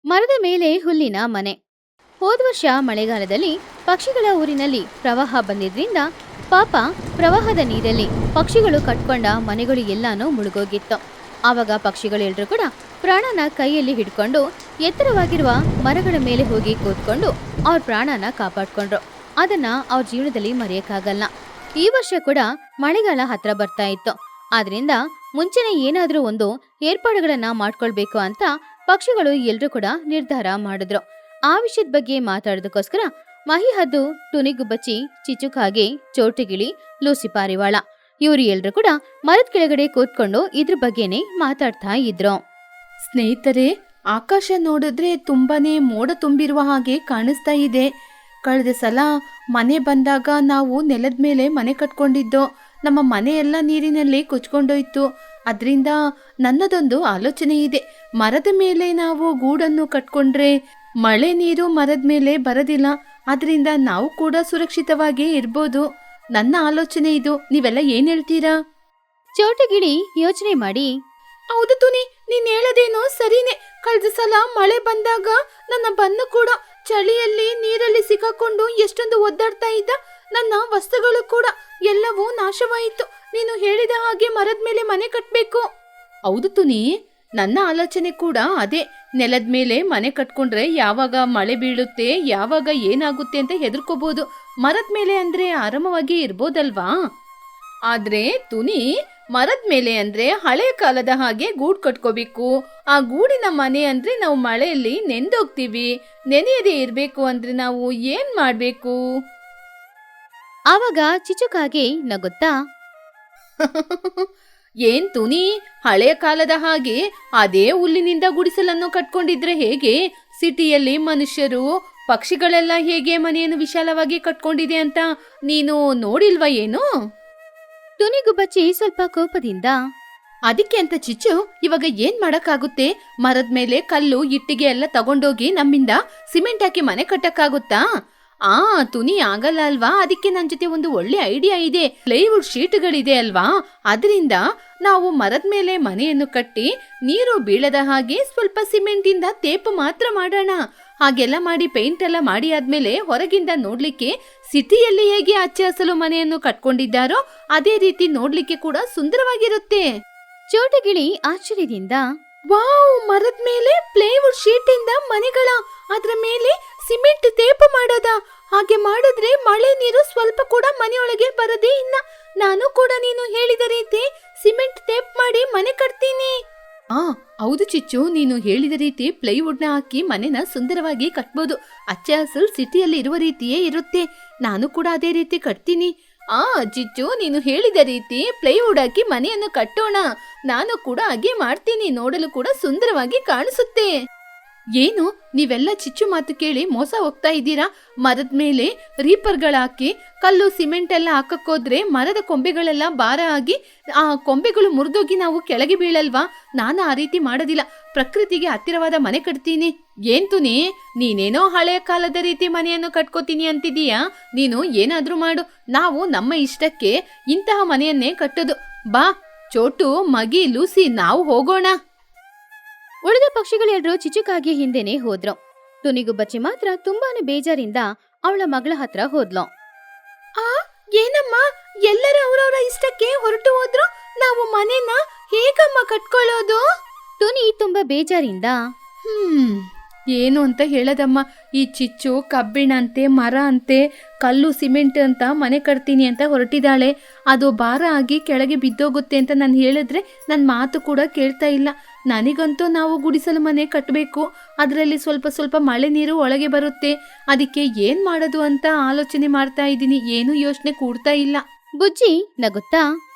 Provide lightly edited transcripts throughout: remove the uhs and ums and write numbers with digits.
ಮರದ ಮೇಲೆ ಹುಲ್ಲಿನ ಮನೆ. ಹೋದ ವರ್ಷ ಮಳೆಗಾಲದಲ್ಲಿ ಪಕ್ಷಿಗಳ ಊರಿನಲ್ಲಿ ಪ್ರವಾಹ ಬಂದಿದ್ರಿಂದ ಪಾಪ ಪ್ರವಾಹದ ನೀರಲ್ಲಿ ಪಕ್ಷಿಗಳು ಕಟ್ಕೊಂಡ ಮನೆಗಳು ಎಲ್ಲಾನು ಮುಳುಗೋಗಿತ್ತು. ಆವಾಗ ಪಕ್ಷಿಗಳೆಲ್ಲರೂ ಕೂಡ ಪ್ರಾಣನ ಕೈಯಲ್ಲಿ ಹಿಡ್ಕೊಂಡು ಎತ್ತರವಾಗಿರುವ ಮರಗಳ ಮೇಲೆ ಹೋಗಿ ಕೂತ್ಕೊಂಡು ಅವ್ರ ಪ್ರಾಣನ ಕಾಪಾಡ್ಕೊಂಡ್ರು. ಅದನ್ನ ಅವ್ರ ಜೀವನದಲ್ಲಿ ಮರೆಯಕ್ಕಾಗಲ್ಲ. ಈ ವರ್ಷ ಕೂಡ ಮಳೆಗಾಲ ಹತ್ರ ಬರ್ತಾ ಇತ್ತು. ಆದ್ರಿಂದ ಮುಂಚೆನೆ ಏನಾದ್ರೂ ಒಂದು ಏರ್ಪಾಡುಗಳನ್ನ ಮಾಡ್ಕೊಳ್ಬೇಕು ಅಂತ ಪಕ್ಷಿಗಳು ಎಲ್ರೂ ಕೂಡ ನಿರ್ಧಾರ ಮಾಡಿದ್ರು. ಆ ವಿಷಯದ ಬಗ್ಗೆ ಮಾತಾಡೋದಕ್ಕೋಸ್ಕರ ಮಹಿಹದ್ದು, ಟುನಿಗುಬ್ಬಚ್ಚಿ, ಚಿಚುಕಾಗೆ, ಚೋಟುಗಿಳಿ, ಲೂಸಿ ಪಾರಿವಾಳ ಇವರು ಎಲ್ರು ಕೂಡ ಮರದ ಕೆಳಗಡೆ ಕೂತ್ಕೊಂಡು ಇದ್ರ ಬಗ್ಗೆನೆ ಮಾತಾಡ್ತಾ ಇದ್ರು. ಸ್ನೇಹಿತರೆ, ಆಕಾಶ ನೋಡಿದ್ರೆ ತುಂಬಾನೇ ಮೋಡ ತುಂಬಿರುವ ಹಾಗೆ ಕಾಣಿಸ್ತಾ ಇದೆ. ಕಳೆದ ಸಲ ಮನೆ ಬಂದಾಗ ನಾವು ನೆಲದ ಮೇಲೆ ಮನೆ ಕಟ್ಕೊಂಡಿದ್ದೋ. ನಮ್ಮ ಮನೆಯೆಲ್ಲ ನೀರಿನಲ್ಲಿ ಕೊಚ್ಕೊಂಡೋಯ್ತು. ಅದರಿಂದ ನನ್ನದೊಂದು ಆಲೋಚನೆ ಇದೆ. ಮರದ ಮೇಲೆ ನಾವು ಗೂಡನ್ನು ಕಟ್ಕೊಂಡ್ರೆ ಮಳೆ ನೀರು ಮರದ ಮೇಲೆ ಬರೋದಿಲ್ಲ. ಅದರಿಂದ ನಾವು ಕೂಡ ಸುರಕ್ಷಿತವಾಗಿ ಇರ್ಬೋದು. ನನ್ನ ಆಲೋಚನೆ ಇದು. ನೀವೆಲ್ಲ ಏನ್ ಹೇಳ್ತೀರಾ? ಚೋಟುಗಿಳಿ ಯೋಚನೆ ಮಾಡಿ, ಹೌದು ತುನಿ, ನೀನ್ ಹೇಳೋದೇನೋ ಸರಿನೇ. ಕಳೆದ ಸಲ ಮಳೆ ಬಂದಾಗ ನನ್ನ ಬನ್ನು ಕೂಡ ಚಳಿಯಲ್ಲಿ ನೀರಲ್ಲಿ ಸಿಕ್ಕಾಕೊಂಡು ಎಷ್ಟೊಂದು ಒದ್ದಾಡ್ತಾ ಇದ್ದ. ನನ್ನ ವಸ್ತುಗಳು ಕೂಡ ಎಲ್ಲವೂ ನಾಶವಾಯಿತು. ನೀನು ಹೇಳಿದ ಹಾಗೆ ಮರದ ಮೇಲೆ ಮನೆ ಕಟ್ಬೇಕು. ಹೌದು ತುನಿ, ನನ್ನ ಆಲೋಚನೆ ಕೂಡ ಅದೇ. ನೆಲದ ಮೇಲೆ ಮನೆ ಕಟ್ಕೊಂಡ್ರೆ ಯಾವಾಗ ಮಳೆ ಬೀಳುತ್ತೆ, ಯಾವಾಗ ಏನಾಗುತ್ತೆ ಅಂತ ಹೆದರ್ಕೋಬಹುದು. ಮರದ ಮೇಲೆ ಅಂದ್ರೆ ಆರಾಮವಾಗಿ ಇರ್ಬೋದಲ್ವಾ? ಆದ್ರೆ ತುನಿ, ಮರದ ಮೇಲೆ ಅಂದ್ರೆ ಹಳೆ ಕಾಲದ ಹಾಗೆ ಗೂಡು ಕಟ್ಕೋಬೇಕು. ಆ ಗೂಡಿನ ಮನೆ ಅಂದ್ರೆ ನಾವು ಮಳೆಯಲ್ಲಿ ನೆಂದೋಗ್ತೀವಿ. ನೆನೆಯದೇ ಇರ್ಬೇಕು ಅಂದ್ರೆ ನಾವು ಏನ್ ಮಾಡ್ಬೇಕು? ಆವಾಗ ಚಿಚುಕಾಗೆ ನಗುತ್ತಾ, ಏನ್ ತುನಿ, ಹಳೆಯ ಕಾಲದ ಹಾಗೆ ಅದೇ ಹುಲ್ಲಿನಿಂದ ಗುಡಿಸಲನ್ನು ಕಟ್ಕೊಂಡಿದ್ರೆ ಹೇಗೆ? ಸಿಟಿಯಲ್ಲಿ ಮನುಷ್ಯರು ಪಕ್ಷಿಗಳೆಲ್ಲ ಹೇಗೆ ಮನೆಯನ್ನು ವಿಶಾಲವಾಗಿ ಕಟ್ಕೊಂಡಿದೆ ಅಂತ ನೀನು ನೋಡಿಲ್ವಾ ಏನು? ಟುನಿಗುಬ್ಬಚ್ಚಿ ಸ್ವಲ್ಪ ಕೋಪದಿಂದ, ಅದಕ್ಕೆ ಅಂತ ಚಿಚ್ಚು, ಇವಾಗ ಏನ್ ಮಾಡಕ್ಕಾಗುತ್ತೆ? ಮರದ ಮೇಲೆ ಕಲ್ಲು ಇಟ್ಟಿಗೆ ಎಲ್ಲ ತಗೊಂಡೋಗಿ ನಮ್ಮಿಂದ ಸಿಮೆಂಟ್ ಹಾಕಿ ಮನೆ ಕಟ್ಟಕ್ಕಾಗುತ್ತಾ? ತುನಿ, ಆಗಲ್ಲ ಅಲ್ವಾ? ಅದಕ್ಕೆ ನನ್ನ ಜೊತೆ ಒಂದು ಒಳ್ಳೆ ಐಡಿಯಾ ಇದೆ. ಪ್ಲೈವುಡ್ ಶೀಟ್ಗಳಿದೆ ಅಲ್ವಾ, ಅದರಿಂದ ನಾವು ಮರದ ಮೇಲೆ ಮನೆಯನ್ನು ಕಟ್ಟಿ ನೀರು ಬೀಳದ ಹಾಗೆ ಸ್ವಲ್ಪ ಸಿಮೆಂಟ್ ಇಂದ ತೇಪು ಮಾತ್ರ ಮಾಡೋಣ. ಹಾಗೆಲ್ಲ ಮಾಡಿ ಪೇಂಟ್ ಎಲ್ಲ ಮಾಡಿ ಆದ್ಮೇಲೆ ಹೊರಗಿಂದ ನೋಡ್ಲಿಕ್ಕೆ ಸಿಟಿಯಲ್ಲಿ ಹೇಗೆ ಹಚ್ಚ ಹಸಲು ಮನೆಯನ್ನು ಕಟ್ಕೊಂಡಿದ್ದಾರೋ ಅದೇ ರೀತಿ ನೋಡ್ಲಿಕ್ಕೆ ಕೂಡ ಸುಂದರವಾಗಿರುತ್ತೆ. ಚೋಟುಗಿಳಿ ಆಶ್ಚರ್ಯದಿಂದ, ವಾವ್, ಮರದ ಮೇಲೆ ಪ್ಲೈವುಡ್ ಶೀಟ್ ಇಂದ ಮನೆಗಳ, ಅದ್ರ ಮೇಲೆ ಸಿಮೆಂಟ್ ತೇಪು ಮಾಡೋದ? ಹಾಗೆ ಮಾಡಿದ್ರೆ ಮಳೆ ನೀರು ಸ್ವಲ್ಪ ಕೂಡ ಮನೆಯೊಳಗೆ ಬರದೇ ಇಲ್ಲ. ನಾನು ಕೂಡ ನೀನು ಹೇಳಿದ ರೀತಿ ಸಿಮೆಂಟ್ ತೇಪ್ ಮಾಡಿ ಮನೆ ಕಟ್ತೀನಿ. ಹೌದು ಚಿಚ್ಚು, ನೀನು ಹೇಳಿದ ರೀತಿ ಪ್ಲೈವುಡ್ ನ ಹಾಕಿ ಮನೆನ ಸುಂದರವಾಗಿ ಕಟ್ಬೋದು. ಅಚ್ಚ ಹಸಲ್ ಸಿಟಿಯಲ್ಲಿ ಇರುವ ರೀತಿಯೇ ಇರುತ್ತೆ. ನಾನು ಕೂಡ ಅದೇ ರೀತಿ ಕಟ್ತೀನಿ. ಚಿಚ್ಚು, ನೀನು ಹೇಳಿದ ರೀತಿ ಪ್ಲೈವುಡ್ ಹಾಕಿ ಮನೆಯನ್ನು ಕಟ್ಟೋಣ. ನಾನು ಕೂಡ ಹಾಗೆ ಮಾಡ್ತೀನಿ. ನೋಡಲು ಕೂಡ ಸುಂದರವಾಗಿ ಕಾಣಿಸುತ್ತೆ. ಏನು, ನೀವೆಲ್ಲ ಚಿಚ್ಚು ಮಾತು ಕೇಳಿ ಮೋಸ ಹೋಗ್ತಾ ಇದ್ದೀರಾ? ಮರದ ಮೇಲೆ ರೀಪರ್ಗಳಾಕಿ ಕಲ್ಲು ಸಿಮೆಂಟ್ ಎಲ್ಲ ಹಾಕಕ್ಕೋದ್ರೆ ಮರದ ಕೊಂಬೆಗಳೆಲ್ಲ ಭಾರ ಆಗಿ ಆ ಕೊಂಬೆಗಳು ಮುರಿದೋಗಿ ನಾವು ಕೆಳಗೆ ಬೀಳಲ್ವಾ? ನಾನು ಆ ರೀತಿ ಮಾಡೋದಿಲ್ಲ. ಪ್ರಕೃತಿಗೆ ಹತ್ತಿರವಾದ ಮನೆ ಕಟ್ತೀನಿ. ಏನ್ ತುನಿ, ನೀನೇನೋ ಹಳೆಯ ಕಾಲದ ರೀತಿ ಮನೆಯನ್ನು ಕಟ್ಕೋತೀನಿ ಅಂತಿದೀಯಾ? ನೀನು ಏನಾದ್ರೂ ಮಾಡು, ನಾವು ನಮ್ಮ ಇಷ್ಟಕ್ಕೆ ಇಂತಹ ಮನೆಯನ್ನೇ ಕಟ್ಟೋದು. ಬಾ ಚೋಟು, ಮಗಿ, ಲೂಸಿ, ನಾವು ಹೋಗೋಣ. ಉಳಿದ ಪಕ್ಷಿಗಳೆಲ್ಲರೂ ಚಿಚುಕಾಗೆ ಹಿಂದೆನೆ ಹೋದ್ರು. ಟುನಿಗುಬ್ಬಚ್ಚಿ ಮಾತ್ರ ತುಂಬಾನೇ ಬೇಜಾರಿಂದ ಅವಳ ಮಗಳ ಹತ್ರ ಹೋದ್ಲು. ಏನಮ್ಮ, ಎಲ್ಲರೂ ಅವರವರ ಇಷ್ಟಕ್ಕೆ ಹೊರಟು ಹೋದ್ರು. ನಾವು ಮನೆನ ಹೇಗಮ್ಮ ಕಟ್ಕೊಳ್ಳೋದು? ಟುನಿ ತುಂಬಾ ಬೇಜಾರಿಂದ, ಏನು ಅಂತ ಹೇಳದಮ್ಮ. ಈ ಚಿಚ್ಚು ಕಬ್ಬಿಣ ಅಂತೆ, ಮರ ಅಂತೆ, ಕಲ್ಲು ಸಿಮೆಂಟ್ ಅಂತ ಮನೆ ಕಟ್ತೀನಿ ಅಂತ ಹೊರಟಿದ್ದಾಳೆ. ಅದು ಭಾರ ಆಗಿ ಕೆಳಗೆ ಬಿದ್ದೋಗುತ್ತೆ ಅಂತ ನಾನು ಹೇಳಿದ್ರೆ ನನ್ನ ಮಾತು ಕೂಡ ಕೇಳ್ತಾ ಇಲ್ಲ. ನನಗಂತೂ ನಾವು ಗುಡಿಸಲು ಮನೆ ಕಟ್ಟಬೇಕು. ಅದರಲ್ಲಿ ಸ್ವಲ್ಪ ಸ್ವಲ್ಪ ಮಳೆ ನೀರು ಒಳಗೆ ಬರುತ್ತೆ. ಅದಕ್ಕೆ ಏನ್ ಮಾಡೋದು ಅಂತ ಆಲೋಚನೆ ಮಾಡ್ತಾ ಇದ್ದೀನಿ. ಏನು ಯೋಚನೆ ಕೂಡ್ತಾ ಇಲ್ಲ. ಬುಜ್ಜಿ ನಗುತ್ತಾ,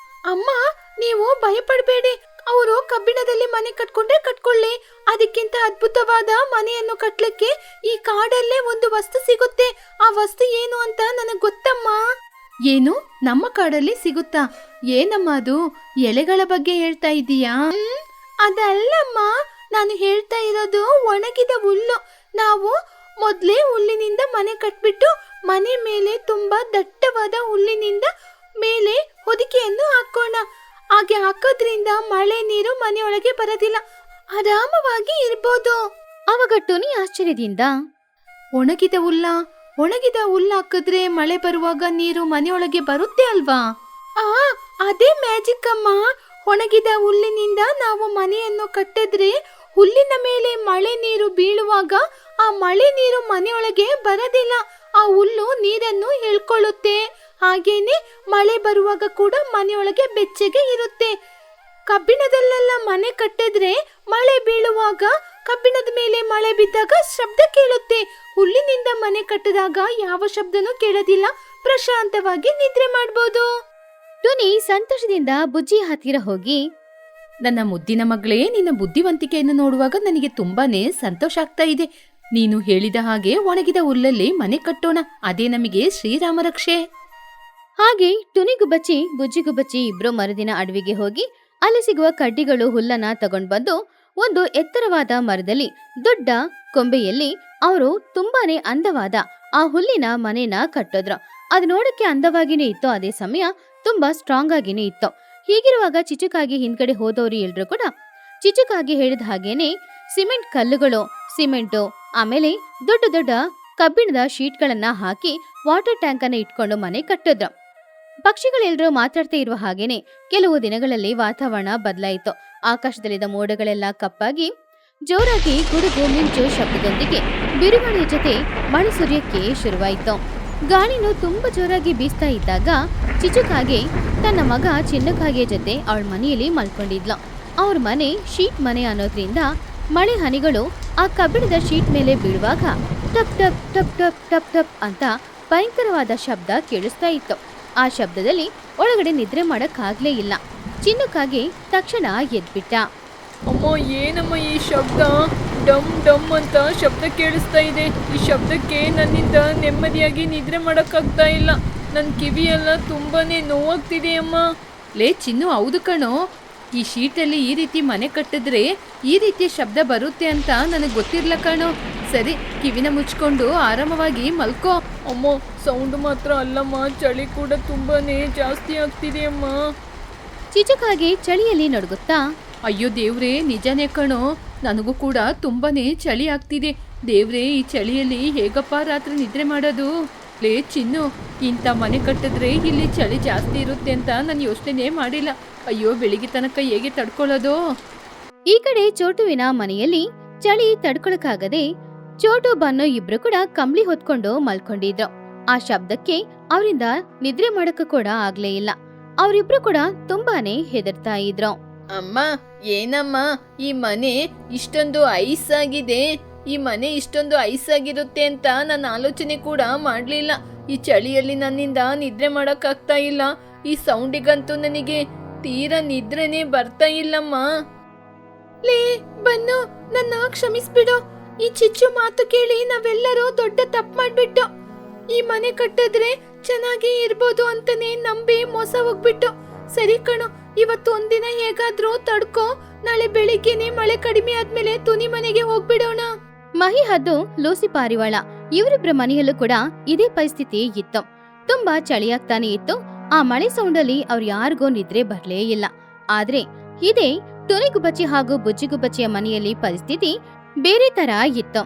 ಅಮ್ಮ, ನೀವು ಭಯಪಡಬೇಡಿ. ಅವರು ಕಬ್ಬಿಣದಲ್ಲಿ ಮನೆ ಕಟ್ಕೊಂಡ್ರೆ ಕಟ್ಕೊಳ್ಳಿ. ಅದಕ್ಕಿಂತ ಅದ್ಭುತವಾದ ಮನೆಯನ್ನು ಕಟ್ಲಿಕ್ಕೆ ಈ ಕಾಡಲ್ಲೇ ಒಂದು ವಸ್ತು ಸಿಗುತ್ತೆ. ಆ ವಸ್ತು ಏನು ಅಂತ ನನಗೆ ಗೊತ್ತಮ್ಮ. ಏನು, ನಮ್ಮ ಕಾಡಲ್ಲಿ ಸಿಗುತ್ತಾ? ಏನಮ್ಮ ಅದು? ಎಲೆಗಳ ಬಗ್ಗೆ ಹೇಳ್ತಾ ಇದೀಯಾ? ಅದಲ್ಲಮ್ಮ, ನಾನು ಹೇಳ್ತಾ ಇರೋದು ಒಣಗಿದ ಹುಲ್ಲು. ನಾವು ಮೊದ್ಲೇ ಹುಲ್ಲಿನಿಂದ ಮನೆ ಕಟ್ಬಿಟ್ಟು ಮನೆ ಮೇಲೆ ತುಂಬಾ ದಟ್ಟವಾದ ಹುಲ್ಲಿನಿಂದ ಮೇಲೆ ಹೊದಿಕೆಯನ್ನು ಹಾಕೋಣ. ಹಾಗೆ ಹಾಕೋದ್ರಿಂದ ಮಳೆ ನೀರು ಮನೆಯೊಳಗೆ ಬರೋದಿಲ್ಲ. ಆರಾಮವಾಗಿ ಇರ್ಬೋದು. ಆವಾಗ ಟುನಿ ಆಶ್ಚರ್ಯದಿಂದ, ಒಣಗಿದ ಹುಲ್ಲ ಹಾಕಿದ್ರೆ ಮಳೆ ಬರುವಾಗ ನೀರು ಮನೆಯೊಳಗೆ ಬರುತ್ತೆ ಅಲ್ವಾ? ಅದೇ ಮ್ಯಾಜಿಕ್ ಅಮ್ಮ. ಒಣಗಿದ ಹುಲ್ಲಿನಿಂದ ನಾವು ಮನೆಯನ್ನು ಕಟ್ಟಿದ್ರೆ ಹುಲ್ಲಿನ ಮೇಲೆ ಮಳೆ ನೀರು ಬೀಳುವಾಗ ಆ ಮಳೆ ನೀರು ಮನೆಯೊಳಗೆ ಬರೋದಿಲ್ಲ. ಆ ಹುಲ್ಲು ನೀರನ್ನು ಎಳ್ಕೊಳ್ಳುತ್ತೆ. ಹಾಗೇನೆ ಮಳೆ ಬರುವಾಗ ಕೂಡ ಮನೆಯೊಳಗೆ ಬೆಚ್ಚಗೆ ಇರುತ್ತೆ. ಕಬ್ಬಿಣದಲ್ಲೆಲ್ಲ ಮನೆ ಕಟ್ಟಿದ್ರೆ ಮಳೆ ಬೀಳುವಾಗ ಕಬ್ಬಿಣದ ಮೇಲೆ ಮಳೆ ಬಿದ್ದಾಗ ಶಬ್ದ ಕೇಳುತ್ತೆ. ಹುಲ್ಲಿನಿಂದ ಮನೆ ಕಟ್ಟಿದಾಗ ಯಾವ ಶಬ್ದನೂ ಕೇಳೋದಿಲ್ಲ. ಪ್ರಶಾಂತವಾಗಿ ನಿದ್ರೆ ಮಾಡ್ಬೋದು. ಟುನಿ ಸಂತೋಷದಿಂದ ಬುಜ್ಜಿ ಹತ್ತಿರ ಹೋಗಿ, ನನ್ನ ಮುದ್ದಿನ ಮಗಳೇ, ನಿನ್ನ ಬುದ್ಧಿವಂತಿಕೆಯನ್ನು ನೋಡುವಾಗ ನನಗೆ ತುಂಬಾನೇ ಸಂತೋಷ ಆಗ್ತಾ ಇದೆ. ನೀನು ಹೇಳಿದ ಹಾಗೆ ಒಣಗಿದ ಹುಲ್ಲಲ್ಲಿ ಮನೆ ಕಟ್ಟೋಣ. ಅದೇ ನಮಗೆ ಶ್ರೀರಾಮ ರಕ್ಷೆ. ಹಾಗೆ ಟುನಿಗುಬ್ಬಚ್ಚಿ ಬುಜ್ಜಿಗುಬ್ಬಚ್ಚಿ ಇಬ್ರು ಮರುದಿನ ಅಡವಿಗೆ ಹೋಗಿ ಅಲ್ಲಿ ಸಿಗುವ ಕಡ್ಡಿಗಳು ಹುಲ್ಲನ್ನ ತಗೊಂಡ್ ಬಂದು ಒಂದು ಎತ್ತರವಾದ ಮರದಲ್ಲಿ ದೊಡ್ಡ ಕೊಂಬೆಯಲ್ಲಿ ಅವರು ತುಂಬಾನೇ ಅಂದವಾದ ಆ ಹುಲ್ಲಿನ ಮನೆನ ಕಟ್ಟಿದ್ರು. ಅದು ನೋಡಕ್ಕೆ ಅಂದವಾಗಿನೇ ಇತ್ತು, ಅದೇ ಸಮಯ ತುಂಬಾ ಸ್ಟ್ರಾಂಗ್ ಆಗಿನೇ ಇತ್ತು. ಹೀಗಿರುವಾಗ ಚಿಚುಕಾಗಿ ಹಿಂದ್ಗಡೆ ಹೋದವರು ಎಲ್ರು ಕೂಡ ಚಿಚುಕಾಗಿ ಹೇಳಿದ ಹಾಗೇನೆ ಸಿಮೆಂಟ್ ಕಲ್ಲುಗಳು, ಸಿಮೆಂಟು, ಆಮೇಲೆ ದೊಡ್ಡ ದೊಡ್ಡ ಕಬ್ಬಿಣದ ಶೀಟ್ಗಳನ್ನ ಹಾಕಿ ವಾಟರ್ ಟ್ಯಾಂಕ್ ಅನ್ನ ಇಟ್ಕೊಂಡು ಮನೆ ಕಟ್ಟಿದ್ರು. ಪಕ್ಷಿಗಳೆಲ್ಲರೂ ಮಾತಾಡ್ತಾ ಇರುವ ಹಾಗೇನೆ ಕೆಲವು ದಿನಗಳಲ್ಲಿ ವಾತಾವರಣ ಬದಲಾಯಿತು. ಆಕಾಶದಲ್ಲಿದ್ದ ಮೋಡಗಳೆಲ್ಲ ಕಪ್ಪಾಗಿ ಜೋರಾಗಿ ಗುಡುಗು ಮಿಂಚು ಶಬ್ದದೊಂದಿಗೆ ಬಿರುಗಾಳಿಯ ಜೊತೆ ಮಳೆ ಸುರಿಯಕ್ಕೆ ಶುರುವಾಯಿತು. ಗಾಳಿನೂ ತುಂಬಾ ಜೋರಾಗಿ ಬೀಸ್ತಾ ಇದ್ದಾಗ ಚಿಚುಕಾಗೆ ತನ್ನ ಮಗ ಚಿನ್ನಕಾಗೆ ಜೊತೆ ಅವಳ ಮನೆಯಲ್ಲಿ ಮಲ್ಕೊಂಡಿದ್ಲು. ಅವ್ರ ಮನೆ ಶೀಟ್ ಮನೆ ಅನ್ನೋದ್ರಿಂದ ಮಳೆ ಹನಿಗಳು ಆ ಕಬ್ಬಿಣದ ಶೀಟ್ ಮೇಲೆ ಬೀಳುವಾಗ ಟಪ್ ಟಪ್ ಟಪ್ ಟಪ್ ಟಪ್ ಟಪ್ ಅಂತ ಭಯಂಕರವಾದ ಶಬ್ದ ಕೇಳಿಸ್ತಾ ಇತ್ತು. ಆ ಶಬ್ದದಲ್ಲಿ ಒಳಗಡೆ ನಿದ್ರೆ ಮಾಡಕ್ಕಾಗ್ಲೇ ಇಲ್ಲ. ಚಿನ್ನಕಾಗೆ ತಕ್ಷಣ ಎದ್ಬಿಟ್ಟ. ಅಮ್ಮ, ಏನಮ್ಮ ಈ ಶಬ್ದ? ಡಮ್ ಡಮ್ ಅಂತ ಶಬ್ದ ಕೇಳಿಸ್ತಾ ಇದೆ. ಈ ಶಬ್ದಕ್ಕೆ ನನ್ನಿಂದ ನೆಮ್ಮದಿಯಾಗಿ ನಿದ್ರೆ ಮಾಡೋಕ್ಕಾಗ್ತಾ ಇಲ್ಲ. ನನ್ನ ಕಿವಿಯೆಲ್ಲ ತುಂಬಾನೇ ನೋವಾಗ್ತಿದೆ ಅಮ್ಮ. ಲೇ ಚಿನ್ನು, ಹೌದು ಕಣೋ. ಈ ಶೀಟಲ್ಲಿ ಈ ರೀತಿ ಮನೆ ಕಟ್ಟಿದ್ರೆ ಈ ರೀತಿಯ ಶಬ್ದ ಬರುತ್ತೆ ಅಂತ ನನಗೆ ಗೊತ್ತಿರ್ಲ ಕಣೋ. ಸರಿ, ಕಿವಿನ ಮುಚ್ಕೊಂಡು ಆರಾಮವಾಗಿ ಮಲ್ಕೋ. ಅಮ್ಮ, ಸೌಂಡ್ ಮಾತ್ರ ಅಲ್ಲಮ್ಮ, ಚಳಿ ಕೂಡ ತುಂಬಾನೇ ಜಾಸ್ತಿ ಆಗ್ತಿದೆ ಅಮ್ಮ. ಚಿಚುಕಾಗೆ ಚಳಿಯಲ್ಲಿ ನಡುಗುತ್ತಾ, ಅಯ್ಯೋ ದೇವ್ರೇ, ನಿಜನೇ ಕಣೋ. ನನಗೂ ಕೂಡ ತುಂಬಾನೇ ಚಳಿ ಆಗ್ತಿದೆ. ದೇವ್ರೇ, ಈ ಚಳಿಯಲ್ಲಿ ಹೇಗಪ್ಪ ರಾತ್ರಿ ನಿದ್ರೆ ಮಾಡೋದು? ಲೇ ಚಿನ್ನು, ಇಂಥ ಮನೆ ಕಟ್ಟಿದ್ರೆ ಇಲ್ಲಿ ಚಳಿ ಜಾಸ್ತಿ ಇರುತ್ತೆ ಅಂತ ನಾನು ಯೋಚನೆ ಮಾಡಿಲ್ಲ. ಅಯ್ಯೋ, ಬೆಳಿಗ್ಗೆ ತನಕ ಹೇಗೆ ತಡ್ಕೊಳ್ಳೋದು? ಈ ಕಡೆ ಚೋಟುವಿನ ಮನೆಯಲ್ಲಿ ಚಳಿ ತಡ್ಕೊಳಕ್ಕಾಗದೆ ಚೋಟು ಬನ್ನು ಇಬ್ರು ಕೂಡ ಕಂಬ್ಳಿ ಹೊತ್ಕೊಂಡು ಮಲ್ಕೊಂಡಿದ್ರು. ಆ ಶಬ್ದಕ್ಕೆ ಅವರಿಂದ ನಿದ್ರೆ ಮಾಡಕ್ಕೆ ಕೂಡ ಆಗ್ಲೇ ಇಲ್ಲ. ಅವರಿಬ್ರು ಕೂಡ ತುಂಬಾನೇ ಹೆದರ್ತಾ ಇದ್ರು. ಅಮ್ಮ, ಏನಮ್ಮ ಈ ಮನೆ ಇಷ್ಟೊಂದು ಐಸ್ ಆಗಿದೆ? ಈ ಮನೆ ಇಷ್ಟೊಂದು ಐಸ್ ಆಗಿರುತ್ತೆ ಅಂತ ನಾನು ಆಲೋಚನೆ ಕೂಡ ಮಾಡ್ಲಿಲ್ಲ. ಈ ಚಳಿಯಲ್ಲಿ ನನ್ನಿಂದ ನಿದ್ರೆ ಮಾಡಕ್ಕಾಗ್ತಾ ಇಲ್ಲ. ಈ ಸೌಂಡಿಗಂತೂ ನನಗೆ ತೀರಾ ನಿದ್ರೆನೇ ಬರ್ತಾ ಇಲ್ಲಮ್ಮ. ಲೇ ಬನ್ನು, ನನ್ನ ಕ್ಷಮಿಸ್ಬಿಡು. ಈ ಚಿಚ್ಚು ಮಾತು ಕೇಳಿ ನಾವೆಲ್ಲರೂ ದೊಡ್ಡ ತಪ್ಪು ಮಾಡ್ಬಿಟ್ಟು ಈ ಮನೆ ಕಟ್ಟಿದ್ರೆ ಚೆನ್ನಾಗಿ ಇರ್ಬೋದು ಅಂತಾನೆ ನಂಬಿ ಮೋಸ ಹೋಗ್ಬಿಟ್ಟು. ಸರಿ ಕಣೋ, ಇವತ್ತು ಒಂದಿನ ಹೇಗಾದ್ರೂ ತಡ್ಕೋ. ನಾಳೆ ಬೆಳಿಗ್ಗೆನೆ ಮಳೆ ಕಡಿಮೆ ಆದ್ಮೇಲೆ ತುನಿ ಮನೆಗೆ ಹೋಗ್ಬಿಡೋಣ. ಮಹಿ ಹದ್ದು ಲೂಸಿ ಪಾರಿವಾಳ ಇವರಿಬ್ರ ಮನೆಯಲ್ಲೂ ಕೂಡ ಇದೇ ಪರಿಸ್ಥಿತಿ ಇತ್ತು. ತುಂಬಾ ಚಳಿಯಾಗ್ತಾನೆ ಇತ್ತು. ಆ ಮಳೆ ಸೌಂಡಲ್ಲಿ ಅವ್ರು ಯಾರಿಗೂ ನಿದ್ರೆ ಬರ್ಲೇ ಇಲ್ಲ. ಆದ್ರೆ ಇದೇ ಟುನಿಗುಬ್ಬಚ್ಚಿ ಹಾಗೂ ಬುಜ್ಜಿಗುಬ್ಬಚ್ಚಿಯ ಮನೆಯಲ್ಲಿ ಪರಿಸ್ಥಿತಿ ಬೇರೆ ತರ ಇತ್ತು.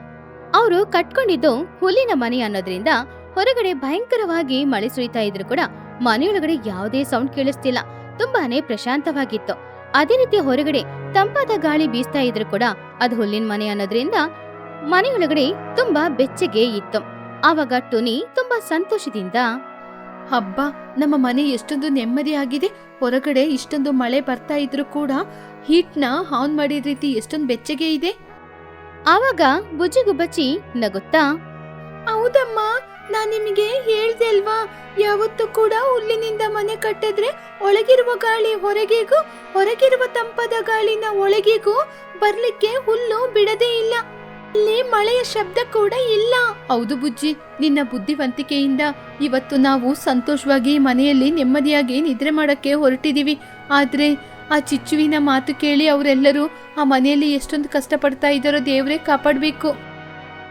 ಅವರು ಕಟ್ಕೊಂಡಿದ್ದು ಹುಲ್ಲಿನ ಮನೆ ಅನ್ನೋದ್ರಿಂದ ಹೊರಗಡೆ ಭಯಂಕರವಾಗಿ ಮಳೆ ಸುರಿತಾ ಇದ್ರು ಕೂಡ ಮನೆಯೊಳಗಡೆ ಯಾವುದೇ ಸೌಂಡ್ ಕೇಳಿಸ್ತಿಲ್ಲ. ತುಂಬಾನೇ ಪ್ರಶಾಂತವಾಗಿತ್ತು. ಅದೇ ರೀತಿ ಹೊರಗಡೆ ತಂಪಾದ ಗಾಳಿ ಬೀಸ್ತಾ ಇದ್ರು ಕೂಡ ಅದು ಹುಲ್ಲಿನ ಮನೆ ಅನ್ನೋದ್ರಿಂದ ಮನೆಯೊಳಗಡೆ ತುಂಬಾ ಬೆಚ್ಚಗೆ ಇತ್ತು. ಆವಾಗ ಟುನಿ ತುಂಬಾ ಸಂತೋಷದಿಂದ, ಹಬ್ಬ, ನಮ್ಮ ಮನೆ ಎಷ್ಟೊಂದು ನೆಮ್ಮದಿ ಆಗಿದೆ. ಹೊರಗಡೆ ಇಷ್ಟೊಂದು ಮಳೆ ಬರ್ತಾ ಇದ್ರು ಕೂಡ ಹೀಟ್ನ ಆನ್ ಮಾಡಿದ ರೀತಿ ಎಷ್ಟೊಂದು ಬೆಚ್ಚಗೆ ಇದೆ. ಆವಾಗ ಬುಜ್ಜಿಗುಬ್ಬಚ್ಚಿ ನಗುತ್ತಾ, ಹೌದಮ್ಮ, ನಾನ್ ನಿಮಗೆ ಹೇಳ್ದೆ ಅಲ್ವಾ, ಯಾವತ್ತೂ ಕೂಡ ಹುಲ್ಲಿನಿಂದ ಮನೆ ಕಟ್ಟಿದ್ರೆ ಒಳಗಿರುವ ಗಾಳಿ ಹೊರಗಿಗೂ, ಹೊರಗಿರುವ ತಂಪಾದ ಗಾಳಿನ ಒಳಗಿಗೂ ಬರ್ಲಿಕ್ಕೆ ಹುಲ್ಲು ಬಿಡದೇ ಇಲ್ಲ. ಇಲ್ಲಿ ಮಳೆಯ ಶಬ್ದ ಕೂಡ ಇಲ್ಲ. ಹೌದು ಬುಜ್ಜಿ, ನಿನ್ನ ಬುದ್ಧಿವಂತಿಕೆಯಿಂದ ಇವತ್ತು ನಾವು ಸಂತೋಷವಾಗಿ ಮನೆಯಲ್ಲಿ ನೆಮ್ಮದಿಯಾಗಿ ನಿದ್ರೆ ಮಾಡಕ್ಕೆ ಹೊರಟಿದೀವಿ. ಆದ್ರೆ ಆ ಚಿಚ್ಚುವಿನ ಮಾತು ಕೇಳಿ ಅವರೆಲ್ಲರೂ ಆ ಮನೆಯಲ್ಲಿ ಎಷ್ಟೊಂದು ಕಷ್ಟ ಪಡ್ತಾ ಇದ್ದಾರೋ ದೇವ್ರೇ ಕಾಪಾಡ್ಬೇಕು.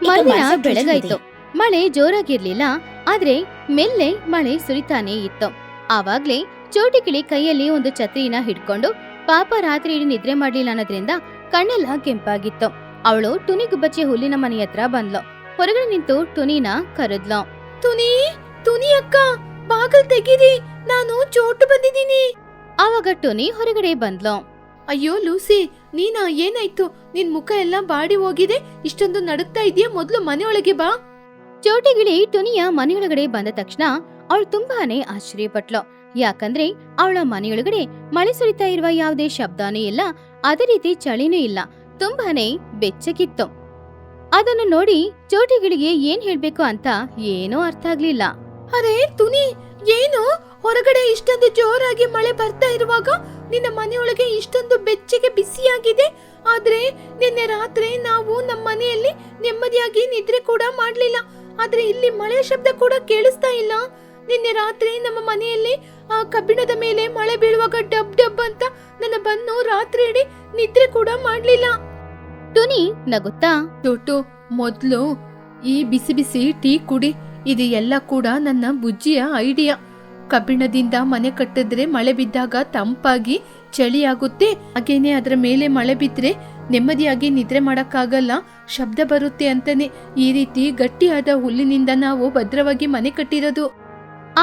ಮರುದಿನ ಬೆಳಗಾಯ್ತು. ಮಳೆ ಜೋರಾಗಿರ್ಲಿಲ್ಲ, ಆದ್ರೆ ಮೆಲ್ಲೆ ಮಳೆ ಸುರಿತಾನೆ ಇತ್ತು. ಆವಾಗ್ಲೇ ಚೋಟಿಕಿಳಿ ಕೈಯಲ್ಲಿ ಒಂದು ಛತ್ರಿನ ಹಿಡ್ಕೊಂಡು ಪಾಪ ರಾತ್ರಿ ಇಡೀ ನಿದ್ರೆ ಮಾಡ್ಲಿಲ್ಲ ಅನ್ನೋದ್ರಿಂದ ಕಣ್ಣೆಲ್ಲ ಕೆಂಪಾಗಿತ್ತು. ಅವಳು ಟುನಿ ಗುಬ್ಬಚ್ಚಿ ಹುಲ್ಲಿನ ಮನೆ ಹತ್ರ ಬಂದ್ಲು. ಹೊರಗಡೆ ನಿಂತು ಟುನಿನ ಕರೆದ್ಲು. ತುನಿ ತುನಿ ಅಕ್ಕ, ಬಾಗಲ್ ತೆಗೀರಿ, ನಾನು ಚೋಟು ಬಂದಿದ್ದೀನಿ. ಆವಾಗ ಟುನಿ ಹೊರಗಡೆ ಬಂದ್ಲು. ಅಯ್ಯೋ ಲೂಸಿ, ನೀನಾ, ಏನಾಯ್ತು? ನಿನ್ ಮುಖ ಎಲ್ಲ ಬಾಡಿ ಹೋಗಿದೆ, ಇಷ್ಟೊಂದು ನಡುಗ್ತಾ ಇದೆಯಾ? ಮೊದ್ಲು ಮನೆಯೊಳಗೆ ಬಾ. ಚೋಟಿಗಿಳಿ ಟುನಿಯ ಮನೆಯೊಳಗಡೆ ಬಂದ ತಕ್ಷಣ ಅವಳು ತುಂಬಾನೇ ಆಶ್ಚರ್ಯಪಟ್ಲು. ಯಾಕಂದ್ರೆ ಅವಳ ಮನೆಯೊಳಗಡೆ ಮಳೆ ಸುರಿತಾ ಇರುವ ಯಾವುದೇ ಶಬ್ದನೂ ಇಲ್ಲ, ಅದೇ ರೀತಿ ಚಳಿನೂ ಇಲ್ಲ, ತುಂಬಾನೇ ಬೆಚ್ಚಗಿತ್ತು. ಅದನ್ನು ನೋಡಿ ಚೋಟಿಗಿಳಿಗೆ ಏನ್ ಹೇಳ್ಬೇಕು ಅಂತ ಏನೂ ಅರ್ಥ ಆಗ್ಲಿಲ್ಲ. ಅರೆ ತುನಿ, ಏನು ಹೊರಗಡೆ ಇಷ್ಟೊಂದು ಜೋರಾಗಿ ಮಳೆ ಬರ್ತಾ ಇರುವಾಗ ನಿನ್ನ ಮನೆಯೊಳಗೆ ಇಷ್ಟೊಂದು ಬೆಚ್ಚಗೆ ಬಿಸಿಯಾಗಿದೆ? ಆದ್ರೆ ನಿನ್ನೆ ರಾತ್ರಿ ನಾವು ನಮ್ಮ ಮನೆಯಲ್ಲಿ ನೆಮ್ಮದಿಯಾಗಿ ನಿದ್ರೆ ಕೂಡ ಮಾಡ್ಲಿಲ್ಲ, ಆದ್ರೆ ಇಲ್ಲಿ ಮಳೆ ಶಬ್ದ ಕೂಡ ಕೇಳಿಸ್ತಾ ಇಲ್ಲ. ನಿನ್ನೆ ರಾತ್ರಿ ನಮ್ಮ ಮನೆಯಲ್ಲಿ ಆ ಕಬ್ಬಿಣದ ಮೇಲೆ ಮಳೆ ಬೀಳುವಾಗ ಡಬ್ ಡಬ್ ಅಂತ ನನ್ನ ಬನ್ನು ರಾತ್ರಿ ಇಡೀ ನಿದ್ರೆ ಕೂಡ ಮಾಡ್ಲಿಲ್ಲ. ಟುನಿ ನಗುತ್ತಾ, ಚೋಟು, ಮೊದ್ಲು ಈ ಬಿಸಿ ಬಿಸಿ ಟೀ ಕುಡಿ. ಇದು ಎಲ್ಲ ಕೂಡ ನನ್ನ ಬುಜ್ಜಿಯ ಐಡಿಯಾ. ಕಬ್ಬಿಣದಿಂದ ಮನೆ ಕಟ್ಟಿದ್ರೆ ಮಳೆ ಬಿದ್ದಾಗ ತಂಪಾಗಿ ಚಳಿ ಆಗುತ್ತೆ, ಹಾಗೇನೆ ಅದರ ಮೇಲೆ ಮಳೆ ಬಿದ್ರೆ ನೆಮ್ಮದಿಯಾಗಿ ನಿದ್ರೆ ಮಾಡಕ್ಕಾಗಲ್ಲ, ಶಬ್ದ ಬರುತ್ತೆ ಅಂತಾನೆ ಈ ರೀತಿ ಗಟ್ಟಿಯಾದ ಹುಲ್ಲಿನಿಂದ ನಾವು ಭದ್ರವಾಗಿ ಮನೆ ಕಟ್ಟಿರೋದು.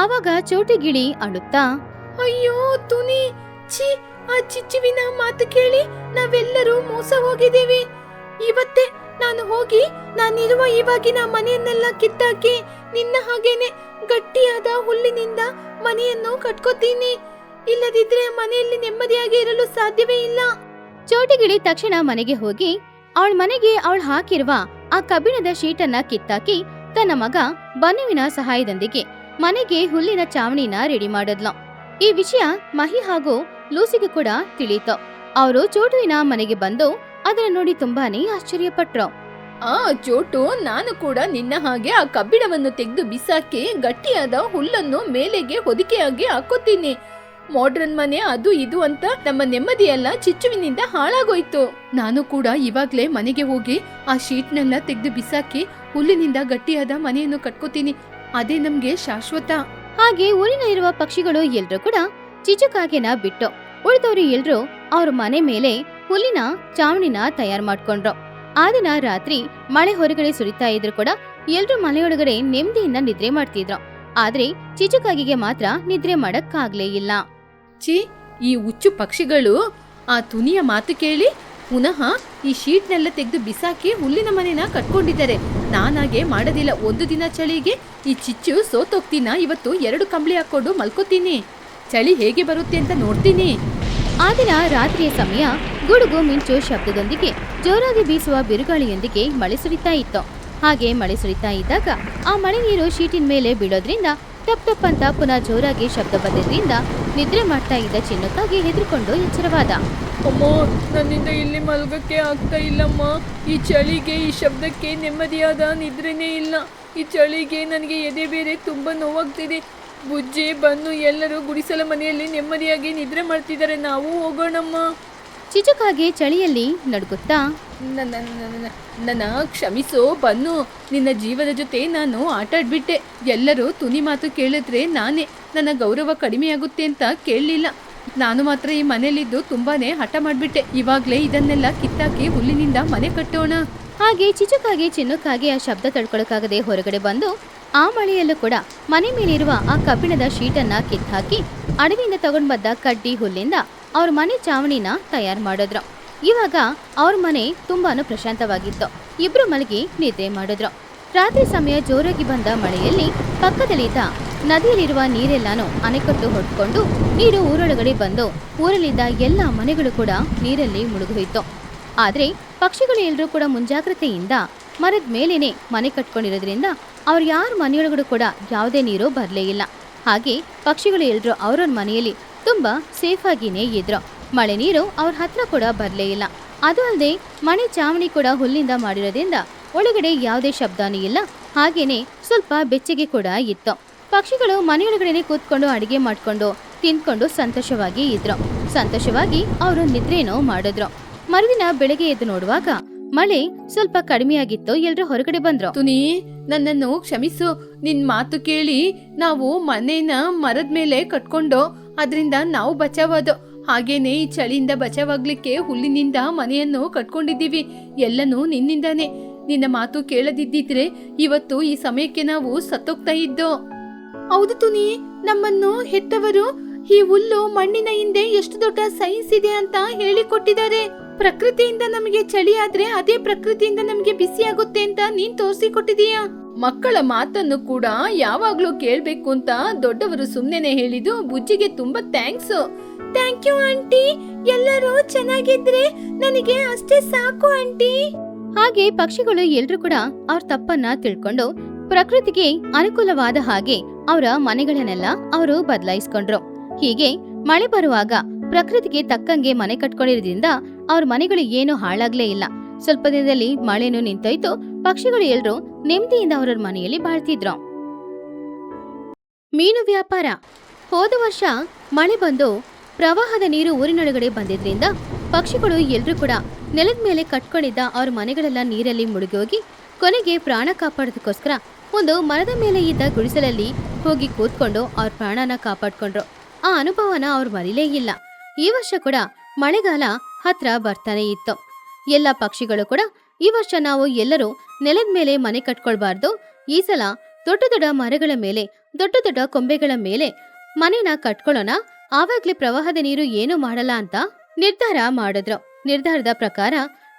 ಆವಾಗ ಚೋಟಿಗಿಳಿ ಅಳುತ್ತಾ, ಅಯ್ಯೋ ತುನಿ, ಛೀ, ಆ ಚಿಚ್ಚುವಿನ ಮಾತು ಕೇಳಿ ನಾವೆಲ್ಲರೂ ಮೋಸ ಹೋಗಿದ್ದೀವಿ. ಇವತ್ತೇ ನಾನು ಹೋಗಿ ನಾನಿರುವ ಇವಾಗಿನ ಮನೆಯನ್ನೆಲ್ಲ ಕಿತ್ತಾಕಿ ನಿನ್ನ ಹಾಗೇನೆ ಗಟ್ಟಿಯಾದ ಹುಲ್ಲಿನಿಂದ ಮನೆಯನ್ನು ಕಟ್ಕೋತೀನಿ. ಇಲ್ಲದಿದ್ರೆ ಮನೆಯಲ್ಲಿ ನೆಮ್ಮದಿಯಾಗಿ ಇರಲು ಸಾಧ್ಯವೇ ಇಲ್ಲ. ಚೋಟಿಗಿಳಿ ತಕ್ಷಣ ಮನೆಗೆ ಹೋಗಿ ಅವಳ ಮನೆಗೆ ಅವಳು ಹಾಕಿರುವ ಆ ಕಬ್ಬಿಣದ ಶೀಟನ್ನ ಕಿತ್ತಾಕಿ ತನ್ನ ಮಗ ಬನ್ನುವಿನ ಸಹಾಯದೊಂದಿಗೆ ಮನೆಗೆ ಹುಲ್ಲಿನ ಚಾವಣಿನ ರೆಡಿ ಮಾಡಿದ್ಲು. ಈ ವಿಷಯ ಮಹಿ ಹಾಗೂ ಲೂಸಿಗೆ ಕೂಡ ತಿಳಿಯಿತು. ಅವರು ಚೋಟುವಿನ ಮನೆಗೆ ಬಂದು ಅದನ್ನ ನೋಡಿ ತುಂಬಾನೇ ಆಶ್ಚರ್ಯಪಟ್ರು. ಆ ಚೋಟು, ನಾನು ಕೂಡ ನಿನ್ನ ಹಾಗೆ ಆ ಕಬ್ಬಿಣವನ್ನು ತೆಗೆದು ಬಿಸಾಕಿ ಗಟ್ಟಿಯಾದ ಹುಲ್ಲನ್ನು ಮೇಲೆಗೆ ಹೊದಿಕೆಯಾಗಿ ಹಾಕೋತೀನಿ. ಮಾಡ್ರನ್ ಮನೆ ಅದು ಇದು ಅಂತ ನಮ್ಮ ನೆಮ್ಮದಿಯೆಲ್ಲ ಚಿಚ್ಚುವಿನಿಂದ ಹಾಳಾಗೋಯ್ತು. ನಾನು ಕೂಡ ಇವಾಗ್ಲೇ ಮನೆಗೆ ಹೋಗಿ ಆ ಶೀಟ್ನೆಲ್ಲ ತೆಗೆದು ಬಿಸಾಕಿ ಹುಲ್ಲಿನಿಂದ ಗಟ್ಟಿಯಾದ ಮನೆಯನ್ನು ಕಟ್ಕೋತೀನಿ. ಅದೇ ನಮ್ಗೆ ಶಾಶ್ವತ. ಹಾಗೆ ಊರಿನ ಇರುವ ಪಕ್ಷಿಗಳು ಎಲ್ರೂ ಕೂಡ ಚಿಚುಕಾಗೆನ ಬಿಟ್ಟು ಉಳಿದವರು ಎಲ್ರೂ ಅವ್ರ ಮನೆ ಮೇಲೆ ಹುಲ್ಲಿನ ಚಾವಣಿನ ತಯಾರು ಮಾಡ್ಕೊಂಡ್ರು. ಆ ದಿನ ರಾತ್ರಿ ಮಳೆ ಹೊರಗಡೆ ಸುರಿತಾ ಇದ್ರು ಕೂಡ ಎಲ್ರೂ ಮನೆಯೊಳಗಡೆ ನೆಮ್ಮದಿಯಿಂದ ನಿದ್ರೆ ಮಾಡ್ತಿದ್ರು. ಆದ್ರೆ ಚಿಚುಕಾಗಿಗೆ ಮಾತ್ರ ನಿದ್ರೆ ಮಾಡಕ್ಕಾಗ್ಲೇ ಇಲ್ಲ. ಛೀ, ಈ ಹುಚ್ಚು ಪಕ್ಷಿಗಳು ಆ ತುನಿಯ ಮಾತು ಕೇಳಿ ಪುನಃ ಈ ಶೀಟ್ನೆಲ್ಲ ತೆಗೆದು ಬಿಸಾಕಿ ಹುಲ್ಲಿನ ಮನೆನ ಕಟ್ಕೊಂಡಿದ್ದಾರೆ. ನಾನಾಗೆ ಮಾಡೋದಿಲ್ಲ. ಒಂದು ದಿನ ಚಳಿಗೆ ಈ ಚಿಚ್ಚು ಸೋತೋಗ್ತೀನ. ಇವತ್ತು 2 ಕಂಬಳಿ ಹಾಕೊಂಡು ಮಲ್ಕೋತೀನಿ. ಚಳಿ ಹೇಗೆ ಬರುತ್ತೆ ಅಂತ ನೋಡ್ತೀನಿ. ಆ ದಿನ ರಾತ್ರಿಯ ಸಮಯ ಗುಡುಗು ಮಿಂಚು ಶಬ್ದದೊಂದಿಗೆ ಜೋರಾಗಿ ಬೀಸುವ ಬಿರುಗಾಳಿಯೊಂದಿಗೆ ಮಳೆ ಸುರಿತಾ ಇತ್ತು. ಹಾಗೆ ಮಳೆ ಸುರಿತಾ ಇದ್ದಾಗ ಆ ಮಳೆ ನೀರು ಶೀಟಿನ ಮೇಲೆ ಬೀಳೋದ್ರಿಂದ ಟಪ್ ಟಪ್ ಅಂತ ಪುನಃ ಜೋರಾಗಿ ಶಬ್ದ ಬಂದಿದ್ರಿಂದ ನಿದ್ರೆ ಮಾಡ್ತಾ ಇದ್ದ ಚಿನ್ನುಕಾಗಿ ಹೆದರ್ಕೊಂಡು ಎಚ್ಚರವಾದ. ಅಮ್ಮ, ನನ್ನಿಂದ ಇಲ್ಲಿ ಮಲ್ಗಕ್ಕೆ ಆಗ್ತಾ ಇಲ್ಲಮ್ಮ. ಈ ಚಳಿಗೆ, ಈ ಶಬ್ದಕ್ಕೆ ನೆಮ್ಮದಿಯಾದ ನಿದ್ರೆನೇ ಇಲ್ಲ. ಈ ಚಳಿಗೆ ನನಗೆ ಎದೆ ಬೇರೆ ತುಂಬಾ ನೋವಾಗ್ತಿದೆ. ಬುಜ್ಜಿ, ಬನ್ನು ಎಲ್ಲರೂ ಗುಡಿಸಲ ಮನೆಯಲ್ಲಿ ನೆಮ್ಮದಿಯಾಗಿ ನಿದ್ರೆ ಮಾಡ್ತಿದ್ದಾರೆ. ನಾವು ಹೋಗೋಣಮ್ಮ. ಚಿಚುಕಾಗೆ ಚಳಿಯಲ್ಲಿ ನಡುಗುತ್ತಾ, ನನ್ನ ಕ್ಷಮಿಸೋ ಬನ್ನು, ನಿನ್ನ ಜೀವದ ಜೊತೆ ನಾನು ಆಟಾಡ್ಬಿಟ್ಟೆ. ಎಲ್ಲರೂ ತುನಿ ಮಾತು ಕೇಳಿದ್ರೆ ನಾನೇ ನನ್ನ ಗೌರವ ಕಡಿಮೆಯಾಗುತ್ತೆ ಅಂತ ಕೇಳಲಿಲ್ಲ. ನಾನು ಮಾತ್ರ ಈ ಮನೇಲಿದ್ದು ತುಂಬಾನೇ ಹಠ ಮಾಡ್ಬಿಟ್ಟೆ. ಇವಾಗ್ಲೇ ಇದನ್ನೆಲ್ಲ ಕಿತ್ತಾಕಿ ಹುಲ್ಲಿನಿಂದ ಮನೆ ಕಟ್ಟೋಣ. ಹಾಗೆ ಚಿಚುಕಾಗೆ ಚಿನ್ನುಕಾಗೆ ಆ ಶಬ್ದ ತಡ್ಕೊಳಕ್ಕಾಗದೆ ಹೊರಗಡೆ ಬಂದು ಆ ಮಳೆಯಲ್ಲೂ ಕೂಡ ಮನೆ ಮೇಲಿರುವ ಆ ಕಬ್ಬಿಣದ ಶೀಟನ್ನ ಕಿತ್ತಾಕಿ ಅಡವಿಯಿಂದ ತಗೊಂಡ್ ಬಂದ ಕಡ್ಡಿ ಹುಲ್ಲಿಂದ ಅವ್ರ ಮನೆ ಚಾವಣಿನ ತಯಾರು ಮಾಡಿದ್ರು. ಇವಾಗ ಅವ್ರ ಮನೆ ತುಂಬಾನು ಪ್ರಶಾಂತವಾಗಿತ್ತು. ಇಬ್ರು ಮಲಗಿ ನಿದ್ದೆ ಮಾಡಿದ್ರು. ರಾತ್ರಿ ಸಮಯ ಜೋರಾಗಿ ಬಂದ ಮಳೆಯಲ್ಲಿ ಪಕ್ಕದಲ್ಲಿದ್ದ ನದಿಯಲ್ಲಿರುವ ನೀರೆಲ್ಲಾನು ಅಣೆಕಟ್ಟು ಹೊಡ್ಕೊಂಡು ನೀರು ಊರೊಳಗಡೆ ಬಂದು ಊರಲ್ಲಿದ್ದ ಎಲ್ಲ ಮನೆಗಳು ಕೂಡ ನೀರಲ್ಲಿ ಮುಳುಗೋಯಿತು. ಆದ್ರೆ ಪಕ್ಷಿಗಳು ಎಲ್ಲರೂ ಕೂಡ ಮುಂಜಾಗ್ರತೆಯಿಂದ ಮರದ ಮೇಲೇನೆ ಮನೆ ಕಟ್ಕೊಂಡಿರೋದ್ರಿಂದ ಅವ್ರ ಯಾರ ಮನೆಯೊಳಗಡೆ ಕೂಡ ಯಾವುದೇ ನೀರು ಬರಲೇ ಇಲ್ಲ. ಹಾಗೆ ಪಕ್ಷಿಗಳು ಎಲ್ಲರೂ ಅವ್ರವ್ರ ಮನೆಯಲ್ಲಿ ತುಂಬಾ ಸೇಫ್ ಆಗಿನೇ ಇದ್ರು. ಮಳೆ ನೀರು ಅವ್ರ ಹತ್ರ ಕೂಡ ಬರಲೇ ಇಲ್ಲ. ಅದು ಅಲ್ಲದೆ ಮನೆ ಚಾವಣಿ ಕೂಡ ಹುಲ್ಲಿಂದ ಮಾಡಿರೋದ್ರಿಂದ ಒಳಗಡೆ ಯಾವುದೇ ಶಬ್ದನೂ ಇಲ್ಲ. ಹಾಗೇನೆ ಸ್ವಲ್ಪ ಬೆಚ್ಚಗೆ ಕೂಡ ಇತ್ತು. ಪಕ್ಷಿಗಳು ಮನೆಯೊಳಗಡೆನೆ ಕೂತ್ಕೊಂಡು ಅಡಿಗೆ ಮಾಡ್ಕೊಂಡು ತಿಂದ್ಕೊಂಡು ಸಂತೋಷವಾಗಿ ಇದ್ರು. ಸಂತೋಷವಾಗಿ ಅವರು ನಿದ್ರೇನೋ ಮಾಡಿದ್ರು. ಮರುದಿನ ಬೆಳಗ್ಗೆ ಎದ್ದು ನೋಡುವಾಗ ಮಳೆ ಸ್ವಲ್ಪ ಕಡಿಮೆಯಾಗಿತ್ತು. ಎಲ್ರು ಹೊರಗಡೆ ಬಂದ್ರು. ತುನಿ, ನನ್ನನ್ನು ಕ್ಷಮಿಸು. ನಿನ್ ಮಾತು ಕೇಳಿ ನಾವು ಮನೇನ ಮರದ ಮೇಲೆ ಕಟ್ಕೊಂಡು ಅದರಿಂದ ನಾವು ಬಚಾವಾದೋ. ಹಾಗೇನೆ ಈ ಚಳಿಯಿಂದ ಬಚಾವಾಗ್ಲಿಕ್ಕೆ ಹುಲ್ಲಿನಿಂದ ಮನೆಯನ್ನು ಕಟ್ಕೊಂಡಿದ್ದೀವಿ. ಎಲ್ಲನೂ ನಿನ್ನಿಂದಾನೆ. ನಿನ್ನ ಮಾತು ಕೇಳದಿದ್ದಿದ್ರೆ ಇವತ್ತು ಈ ಸಮಯಕ್ಕೆ ನಾವು ಸತ್ತೋಗ್ತಾ ಇದ್ದೋ. ಹೌದು ತುನಿ, ನಮ್ಮನ್ನು ಹೆತ್ತವರು ಈ ಹುಲ್ಲು ಮಣ್ಣಿನ ಹಿಂದೆ ಎಷ್ಟು ದೊಡ್ಡ ಸೈನ್ಸ್ ಇದೆ ಅಂತ ಹೇಳಿಕೊಟ್ಟಿದ್ದಾರೆ. ಪ್ರಕೃತಿಯಿಂದ ನಮಗೆ ಚಳಿ ಆದ್ರೆ ಅದೇ ಪ್ರಕೃತಿಯಿಂದ ನಮಗೆ ಬಿಸಿ ಆಗುತ್ತೆ ಅಂತ ನೀನ್ ತೋರಿಸಿಕೊಟ್ಟಿದೀಯ. ಮಕ್ಕಳ ಮಾತನ್ನು ಕೂಡ ಯಾವಾಗ್ಲೂ ಕೇಳ್ಬೇಕು ಅಂತ ದೊಡ್ಡವರು ಸುಮ್ನೆನೆ ಹೇಳಿದ್ದು ಬುಜ್ಜಿಗೆ ತುಂಬಾ ಥ್ಯಾಂಕ್ಸ್. Thank you aunty. ಎಲ್ಲರೂ ಚೆನ್ನಾಗಿದ್ರೆ ನನಗೆ ಅಷ್ಟೇ ಸಾಕು ಆಂಟಿ. ಹಾಗೆ ಪಕ್ಷಿಗಳು ಎಲ್ರೂ ಕೂಡ ಅವ್ರ ತಪ್ಪನ್ನ ತಿಳ್ಕೊಂಡು ಪ್ರಕೃತಿಗೆ ಅನುಕೂಲವಾದ ಹಾಗೆ ಅವರ ಮನೆಗಳನ್ನೆಲ್ಲ ಅವರು ಬದಲಾಯಿಸ್ಕೊಂಡ್ರು. ಹೀಗೆ ಮಳೆ ಬರುವಾಗ ಪ್ರಕೃತಿಗೆ ತಕ್ಕಂಗೆ ಮನೆ ಕಟ್ಕೊಂಡಿರೋದ್ರಿಂದ ಅವ್ರ ಮನೆಗಳು ಏನು ಹಾಳಾಗ್ಲೇ ಇಲ್ಲ. ಸ್ವಲ್ಪ ದಿನದಲ್ಲಿ ಮಳೆನೂ ನಿಂತೋಯ್ತು. ಪಕ್ಷಿಗಳು ಎಲ್ರೂ ನೆಮ್ಮದಿಯಿಂದ ಅವ್ರವ್ರ ಮನೆಯಲ್ಲಿ ಬಾಳ್ತಿದ್ರು. ಮೀನು ವ್ಯಾಪಾರ. ಹೋದ ವರ್ಷ ಮಳೆ ಬಂದು ಪ್ರವಾಹದ ನೀರು ಊರಿನೊಳಗಡೆ ಬಂದಿದ್ರಿಂದ ಪಕ್ಷಿಗಳು ಎಲ್ರೂ ಕೂಡ ನೆಲದ ಮೇಲೆ ಕಟ್ಕೊಂಡಿದ್ದ ಅವ್ರ ಮನೆಗಳೆಲ್ಲ ನೀರಲ್ಲಿ ಮುಳುಗೋಗಿ ಕೊನೆಗೆ ಪ್ರಾಣ ಕಾಪಾಡೋದಕ್ಕೋಸ್ಕರ ಒಂದು ಮರದ ಮೇಲೆ ಇದ್ದ ಗುಡಿಸಲಲ್ಲಿ ಹೋಗಿ ಕೂತ್ಕೊಂಡು ಅವ್ರ ಪ್ರಾಣನ ಕಾಪಾಡ್ಕೊಂಡ್ರು. ಆ ಅನುಭವನ ಅವ್ರು ಮರಿಲೇ ಇಲ್ಲ. ಈ ವರ್ಷ ಕೂಡ ಮಳೆಗಾಲ ಹತ್ರ ಬರ್ತಾನೆ ಇತ್ತು. ಎಲ್ಲ ಪಕ್ಷಿಗಳು ಕೂಡ ಈ ವರ್ಷ ನಾವು ಎಲ್ಲರೂ ನೆಲದ ಮೇಲೆ ಮನೆ ಕಟ್ಕೊಳ್ಬಾರ್ದು, ಈ ಸಲ ದೊಡ್ಡ ದೊಡ್ಡ ಮರಗಳ ಮೇಲೆ ದೊಡ್ಡ ದೊಡ್ಡ ಕೊಂಬೆಗಳ ಮೇಲೆ ಮನೆನ ಕಟ್ಕೊಳ್ಳೋಣ, ಆವಾಗ್ಲೇ ಪ್ರವಾಹದ ನೀರು ಏನು ಮಾಡಲ್ಲ ಅಂತ ನಿರ್ಧಾರ ಮಾಡಿದ್ರು. ನಿರ್ಧಾರದ ಪ್ರಕಾರ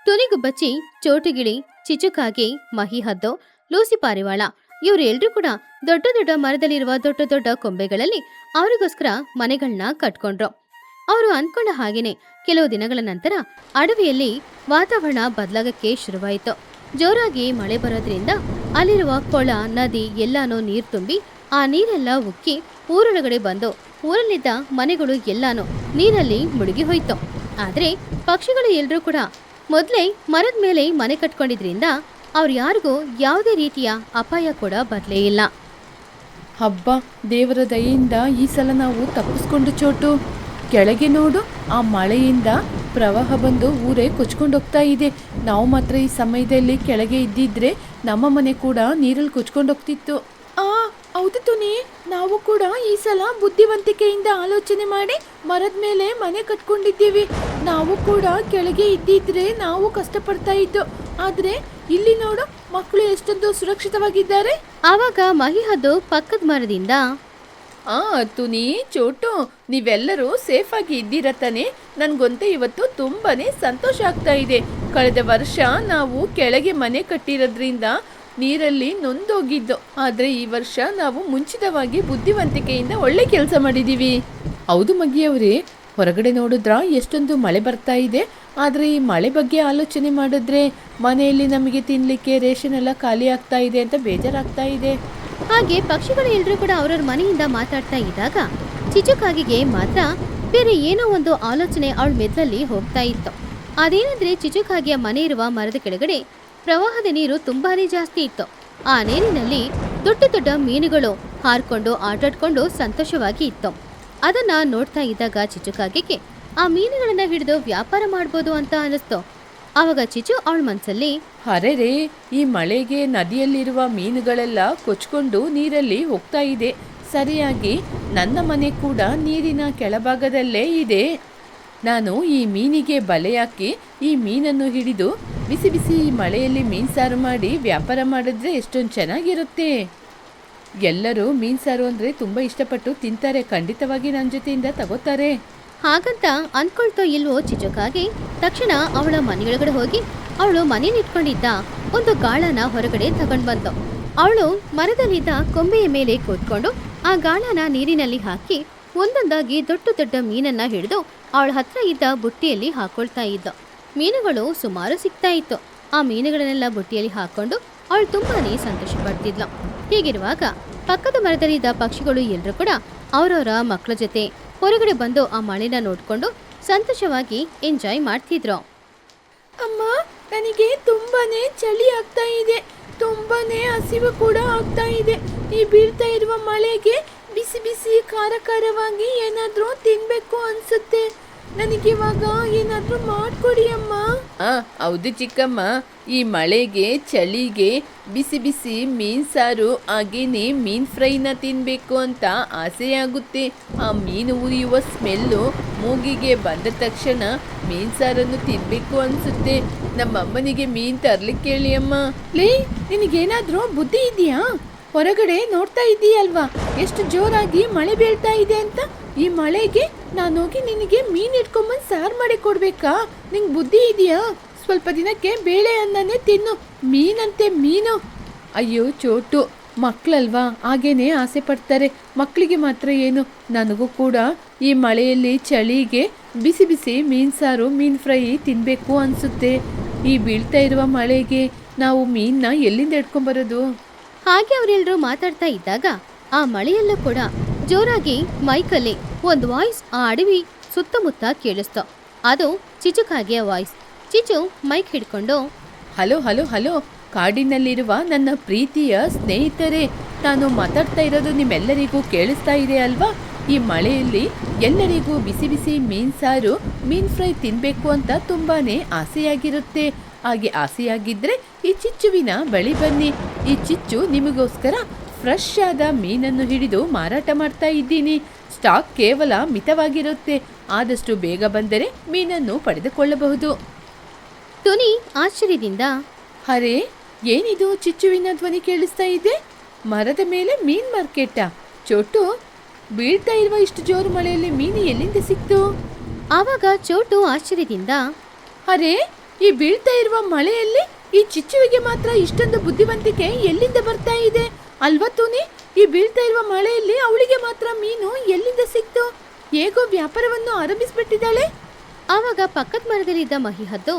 ತುನಿಗುಬ್ಬಚ್ಚಿ, ಚೋಟುಗಿಳಿ, ಚಿಚುಕಾಗಿ, ಮಹಿಹದ್ದು, ಲೂಸಿ ಪಾರಿವಾಳ ಇವರೆಲ್ಲರೂ ಕೂಡ ದೊಡ್ಡ ದೊಡ್ಡ ಮರದಲ್ಲಿರುವ ದೊಡ್ಡ ದೊಡ್ಡ ಕೊಂಬೆಗಳಲ್ಲಿ ಅವರಿಗೋಸ್ಕರ ಮನೆಗಳನ್ನ ಕಟ್ಕೊಂಡ್ರು. ಅವರು ಅನ್ಕೊಂಡ ಹಾಗೇನೆ ಕೆಲವು ದಿನಗಳ ನಂತರ ಅಡವಿಯಲ್ಲಿ ವಾತಾವರಣ ಬದಲಾಗಕ್ಕೆ ಶುರುವಾಯಿತು. ಜೋರಾಗಿ ಮಳೆ ಬರೋದ್ರಿಂದ ಅಲ್ಲಿರುವ ಕೊಳ, ನದಿ ಎಲ್ಲಾನು ನೀರು ತುಂಬಿ ಆ ನೀರೆಲ್ಲ ಉಕ್ಕಿ ಊರೊಳಗಡೆ ಬಂದು ಊರಲ್ಲಿದ್ದ ಮನೆಗಳು ಎಲ್ಲಾನು ನೀರಲ್ಲಿ ಮುಳುಗಿ ಹೋಯ್ತು. ಆದ್ರೆ ಪಕ್ಷಿಗಳು ಎಲ್ರೂ ಕೂಡ ಮೊದಲೇ ಮರದ ಮೇಲೆ ಮನೆ ಕಟ್ಕೊಂಡಿದ್ರಿಂದ ಅವ್ರು ಯಾರಿಗೂ ಯಾವುದೇ ರೀತಿಯ ಅಪಾಯ ಕೂಡ ಬರಲೇ ಇಲ್ಲ. ಹಬ್ಬ, ದೇವರ ದಯೆಯಿಂದ ಈ ಸಲ ನಾವು ತಪ್ಪಿಸ್ಕೊಂಡು ಚೋಟು. ಕೆಳಗೆ ನೋಡು, ಆ ಮಳೆಯಿಂದ ಪ್ರವಾಹ ಬಂದು ಊರೇ ಕೊಚ್ಕೊಂಡೋಗ್ತಾ ಇದೆ. ನಾವು ಮಾತ್ರ ಈ ಸಮಯದಲ್ಲಿ ಕೆಳಗೆ ಇದ್ದಿದ್ರೆ ನಮ್ಮ ಮನೆ ಕೂಡ ನೀರಲ್ಲಿ ಕೊಚ್ಕೊಂಡೋಗ್ತಿತ್ತು. ಹೌದು ತುನಿ, ನಾವು ಕೂಡ ಈ ಸಲ ಬುದ್ಧಿವಂತಿಕೆಯಿಂದ ಆಲೋಚನೆ ಮಾಡಿ ಮರದ ಮೇಲೆ ಮನೆ ಕಟ್ಕೊಂಡಿದ್ದೀವಿ. ನಾವು ಕೂಡ ಕೆಳಗೆ ಇದ್ದಿದ್ರೆ ನಾವು ಕಷ್ಟಪಡ್ತಾ ಇದ್ದೋ. ಆದ್ರೆ ಇಲ್ಲಿ ನೋಡು, ಮಕ್ಕಳು ಎಷ್ಟೊಂದು ಸುರಕ್ಷಿತವಾಗಿದ್ದಾರೆ. ಆವಾಗ ಮಹಿಹದ್ದು ಪಕ್ಕದ ಮರದಿಂದ, ತುನಿ, ಚೋಟು, ನೀವೆಲ್ಲರೂ ಸೇಫ್ ಆಗಿ ಇದ್ದೀರ ತಾನೆ? ನನ್ಗಂತೂ ಇವತ್ತು ತುಂಬಾನೇ ಸಂತೋಷ ಆಗ್ತಾ ಇದೆ. ಕಳೆದ ವರ್ಷ ನಾವು ಕೆಳಗೆ ಮನೆ ಕಟ್ಟಿರೋದ್ರಿಂದ ನೀರಲ್ಲಿ ನೊಂದೋಗಿದ್ದು, ಆದ್ರೆ ಈ ವರ್ಷ ನಾವು ಮುಂಚಿತವಾಗಿ ಬುದ್ಧಿವಂತಿಕೆಯಿಂದ ಒಳ್ಳೆ ಕೆಲಸ ಮಾಡಿದೀವಿ. ಹೌದು ಮಗಿಯವರೇ, ಹೊರಗಡೆ ನೋಡಿದ್ರ ಎಷ್ಟೊಂದು ಮಳೆ ಬರ್ತಾ ಇದೆ. ಆದ್ರೆ ಈ ಮಳೆ ಬಗ್ಗೆ ಆಲೋಚನೆ ಮಾಡಿದ್ರೆ ಮನೆಯಲ್ಲಿ ನಮಗೆ ತಿನ್ಲಿಕ್ಕೆ ರೇಷನ್ ಎಲ್ಲ ಖಾಲಿ ಆಗ್ತಾ ಇದೆ ಅಂತ ಬೇಜಾರಾಗ್ತಾ ಇದೆ. ಹಾಗೆ ಪಕ್ಷಿಗಳು ಎಲ್ರೂ ಕೂಡ ಅವ್ರವ್ರ ಮನೆಯಿಂದ ಮಾತಾಡ್ತಾ ಇದ್ದಾಗ ಚಿಚುಕಾಗಿಗೆ ಮಾತ್ರ ಬೇರೆ ಏನೋ ಒಂದು ಆಲೋಚನೆ ಅವಳ ಮೆದ್ರಲ್ಲಿ ಹೋಗ್ತಾ ಇತ್ತು. ಅದೇನಂದ್ರೆ ಚಿಚುಕಾಗಿಯ ಮನೆ ಇರುವ ಮರದ ಕೆಳಗಡೆ ಪ್ರವಾಹದ ನೀರು ತುಂಬಾನೇ ಜಾಸ್ತಿ ಇತ್ತು. ಆ ನೀರಿನಲ್ಲಿ ದೊಡ್ಡ ದೊಡ್ಡ ಮೀನುಗಳು ಹಾರ್ಕೊಂಡು ಆಟಾಡ್ಕೊಂಡು ಸಂತೋಷವಾಗಿ ಇತ್ತು. ಅದನ್ನ ನೋಡ್ತಾ ಇದ್ದಾಗ ಚಿಚುಕಾಗಿಗೆ ಆ ಮೀನುಗಳನ್ನ ಹಿಡಿದು ವ್ಯಾಪಾರ ಮಾಡ್ಬೋದು ಅಂತ ಅನಿಸ್ತು. ಆವಾಗ ಚಿಚು ಅವಳ ಮನ್ಸಲ್ಲಿ, ಅರೆರೇ, ಈ ಮಳೆಗೆ ನದಿಯಲ್ಲಿರುವ ಮೀನುಗಳೆಲ್ಲ ಕೊಚ್ಕೊಂಡು ನೀರಲ್ಲಿ ಹೋಗ್ತಾ ಇದೆ. ಸರಿಯಾಗಿ ನನ್ನ ಮನೆ ಕೂಡ ನೀರಿನ ಕೆಳಭಾಗದಲ್ಲೇ ಇದೆ. ನಾನು ಈ ಮೀನಿಗೆ ಬಲೆ ಹಾಕಿ ಈ ಮೀನನ್ನು ಹಿಡಿದು ಬಿಸಿ ಬಿಸಿ ಮಳೆಯಲ್ಲಿ ಮೀನು ಸಾರು ಮಾಡಿ ವ್ಯಾಪಾರ ಮಾಡಿದ್ರೆ ಎಷ್ಟೊಂದು ಚೆನ್ನಾಗಿರುತ್ತೆ. ಎಲ್ಲರೂ ಮೀನು ಸಾರು ಅಂದರೆ ತುಂಬ ಇಷ್ಟಪಟ್ಟು ತಿಂತಾರೆ. ಖಂಡಿತವಾಗಿ ನನ್ನ ಜೊತೆಯಿಂದ ತಗೋತಾರೆ. ಹಾಗಂತ ಅನ್ಕೊಳ್ತೋ ಇಲ್ವೋ ಚಿಚುಕಾಗಿ ತಕ್ಷಣ ಅವಳ ಮನೆಯೊಳಗಡೆ ಹೋಗಿ ಅವಳು ಮನೇಲಿಟ್ಕೊಂಡಿದ್ದ ಒಂದು ಗಾಳನ ಹೊರಗಡೆ ತಗೊಂಡ್ ಬಂತು. ಅವಳು ಮರದಲ್ಲಿದ್ದ ಕೊಂಬೆಯ ಮೇಲೆ ಕೂತ್ಕೊಂಡು ಆ ಗಾಳನ ನೀರಿನಲ್ಲಿ ಹಾಕಿ ಒಂದೊಂದಾಗಿ ದೊಡ್ಡ ದೊಡ್ಡ ಮೀನನ್ನ ಹಿಡಿದು ಅವಳ ಹತ್ರ ಇದ್ದ ಬುಟ್ಟಿಯಲ್ಲಿ ಹಾಕೊಳ್ತಾ ಇದ್ದ. ಮೀನುಗಳು ಸುಮಾರು ಸಿಗ್ತಾ ಇತ್ತು. ಆ ಮೀನುಗಳನ್ನೆಲ್ಲ ಬುಟ್ಟಿಯಲ್ಲಿ ಹಾಕೊಂಡು ಅವಳು ತುಂಬಾನೇ ಸಂತೋಷ ಪಡ್ತಿದ್ಲು. ಹೀಗಿರುವಾಗ ಪಕ್ಕದ ಮರದಲ್ಲಿದ್ದ ಪಕ್ಷಿಗಳು ಎಲ್ಲರೂ ಕೂಡ ಅವರವರ ಮಕ್ಕಳ ಜೊತೆ ಹೊರಗಡೆ ಬಂದು ಆ ಮಳೆನ ನೋಡ್ಕೊಂಡು ಸಂತೋಷವಾಗಿ ಎಂಜಾಯ್ ಮಾಡ್ತಿದ್ರು. ಅಮ್ಮ, ನನಗೆ ತುಂಬಾನೇ ಚಳಿ ಆಗ್ತಾ ಇದೆ, ತುಂಬಾನೇ ಹಸಿವು ಕೂಡ ಆಗ್ತಾ ಇದೆ. ಈ ಬೀಳ್ತಾ ಇರುವ ಮಳೆಗೆ ಬಿಸಿ ಬಿಸಿ ಖಾರ ಖಾರವಾಗಿ ಏನಾದ್ರೂ ತಿನ್ಬೇಕು ಅನ್ಸುತ್ತೆ. ನನಗಿವಾಗ ಏನಾದ್ರೂ ಮಾಡ್ಕೊಡಿ ಅಮ್ಮ. ಹೌದು ಚಿಕ್ಕಮ್ಮ, ಈ ಮಳೆಗೆ ಚಳಿಗೆ ಬಿಸಿ ಬಿಸಿ ಮೀನ್ ಸಾರು ಹಾಗೇನೆ ಮೀನ್ ಫ್ರೈನ ತಿನ್ಬೇಕು ಅಂತ ಆಸೆಯಾಗುತ್ತೆ. ಆ ಮೀನು ಉರಿಯುವ ಸ್ಮೆಲ್ಲು ಮೂಗಿಗೆ ಬಂದ ತಕ್ಷಣ ಮೀನ್ ಸಾರನ್ನು ತಿನ್ಬೇಕು ಅನ್ಸುತ್ತೆ. ನಮ್ಮಮ್ಮನಿಗೆ ಮೀನ್ ತರ್ಲಿಕ್ಕೆ ಹೇಳಿ ಅಮ್ಮ. ಲೇ, ನಿನಗೇನಾದ್ರೂ ಬುದ್ಧಿ ಇದೆಯಾ? ಹೊರಗಡೆ ನೋಡ್ತಾ ಇದೀಯಲ್ವಾ ಎಷ್ಟು ಜೋರಾಗಿ ಮಳೆ ಬೀಳ್ತಾ ಇದೆ ಅಂತ. ಈ ಮಳೆಗೆ ನಾನೋಗಿ ನಿನಗೆ ಮೀನ್ ಇಟ್ಕೊಂಬಂದು ಸಾರು ಮಾಡಿ ಕೊಡ್ಬೇಕಾ? ನಿಂಗೆ ಬುದ್ಧಿ ಇದೆಯಾ? ಸ್ವಲ್ಪ ದಿನಕ್ಕೆ ಬೇಳೆ ಅನ್ನನೇ ತಿನ್ನು. ಮೀನಂತೆ ಮೀನು. ಅಯ್ಯೋ ಚೋಟು, ಮಕ್ಕಳಲ್ವಾ ಹಾಗೇನೆ ಆಸೆ ಪಡ್ತಾರೆ. ಮಕ್ಕಳಿಗೆ ಮಾತ್ರ ಏನು, ನನಗೂ ಕೂಡ ಈ ಮಳೆಯಲ್ಲಿ ಚಳಿಗೆ ಬಿಸಿ ಬಿಸಿ ಮೀನ್ ಸಾರು ಮೀನ್ ಫ್ರೈ ತಿನ್ಬೇಕು ಅನ್ಸುತ್ತೆ. ಈ ಬೀಳ್ತಾ ಇರುವ ಮಳೆಗೆ ನಾವು ಮೀನ್ನ ಎಲ್ಲಿಂದ ಇಟ್ಕೊಂಬರೋದು? ಹಾಗೆ ಅವರೆಲ್ಲರೂ ಮಾತಾಡ್ತಾ ಇದ್ದಾಗ ಆ ಮಳೆಯಲ್ಲೂ ಕೂಡ ಜೋರಾಗಿ ಮೈಕಲ್ಲಿ ಒಂದು ವಾಯ್ಸ್ ಆ ಅಡವಿ ಸುತ್ತಮುತ್ತ ಕೇಳಿಸ್ತು. ಅದು ಚಿಚುಕಾಗಿಯ ವಾಯ್ಸ್. ಚಿಚು ಮೈಕ್ ಹಿಡ್ಕೊಂಡು, ಹಲೋ ಹಲೋ ಹಲೋ, ಕಾಡಿನಲ್ಲಿರುವ ನನ್ನ ಪ್ರೀತಿಯ ಸ್ನೇಹಿತರೆ, ನಾನು ಮಾತಾಡ್ತಾ ಇರೋದು ನಿಮ್ಮೆಲ್ಲರಿಗೂ ಕೇಳಿಸ್ತಾ ಇದೆ ಅಲ್ವಾ? ಈ ಮಳೆಯಲ್ಲಿ ಎಲ್ಲರಿಗೂ ಬಿಸಿ ಬಿಸಿ ಮೀನ್ ಸಾರು ಮೀನ್ ಫ್ರೈ ತಿನ್ಬೇಕು ಅಂತ ತುಂಬಾನೇ ಆಸೆಯಾಗಿರುತ್ತೆ. ಹಾಗೆ ಆಸೆಯಾಗಿದ್ರೆ ಈ ಚಿಚ್ಚುವಿನ ಬಳಿ ಬನ್ನಿ. ಈ ಚಿಚ್ಚು ನಿಮಗೋಸ್ಕರ ಫ್ರೆಶ್ ಆದ ಮೀನನ್ನು ಹಿಡಿದು ಮಾರಾಟ ಮಾಡ್ತಾ ಇದ್ದೀನಿ. ಸ್ಟಾಕ್ ಕೇವಲ ಮಿತವಾಗಿರುತ್ತೆ. ಆದಷ್ಟು ಬೇಗ ಬಂದರೆ ಮೀನನ್ನು ಪಡೆದುಕೊಳ್ಳಬಹುದು. ಟುನಿ ಆಶ್ಚರ್ಯದಿಂದ, ಅರೆ, ಏನಿದು ಚಿಚ್ಚುವಿನ ಧ್ವನಿ ಕೇಳಿಸ್ತಾ ಇದೆ? ಮರದ ಮೇಲೆ ಮೀನ್ ಮಾರ್ಕೆಟಾ? ಚೋಟು, ಬೀಳ್ತಾ ಇರುವ ಇಷ್ಟು ಜೋರು ಮಳೆಯಲ್ಲಿ ಮೀನು ಎಲ್ಲಿಂದ ಸಿಕ್ತು? ಆವಾಗ ಚೋಟು ಆಶ್ಚರ್ಯದಿಂದ, ಅರೆ, ಈ ಬೀಳ್ತಾ ಇರುವ ಮಳೆಯಲ್ಲಿ ಈ ಚಿಚ್ಚುವಿಗೆ ಮಾತ್ರ ಇಷ್ಟೊಂದು ಬುದ್ಧಿವಂತಿಕೆ ಎಲ್ಲಿಂದ ಬರ್ತಾ ಇದೆ ಅಲ್ವಾ ಟುನಿ? ಈ ಬೀಳ್ತಾ ಇರುವ ಮಳೆಯಲ್ಲಿ ಅವಳಿಗೆ ಮಾತ್ರ ಮೀನು ಎಲ್ಲಿಂದ ಸಿಕ್ತು? ಹೇಗೋ ವ್ಯಾಪಾರವನ್ನು ಆರಂಭಿಸ್ಬಿಟ್ಟಿದ್ದಾಳೆ. ಆವಾಗ ಪಕ್ಕದ ಮರದಲ್ಲಿದ್ದ ಮಹಿಹದ್ದು,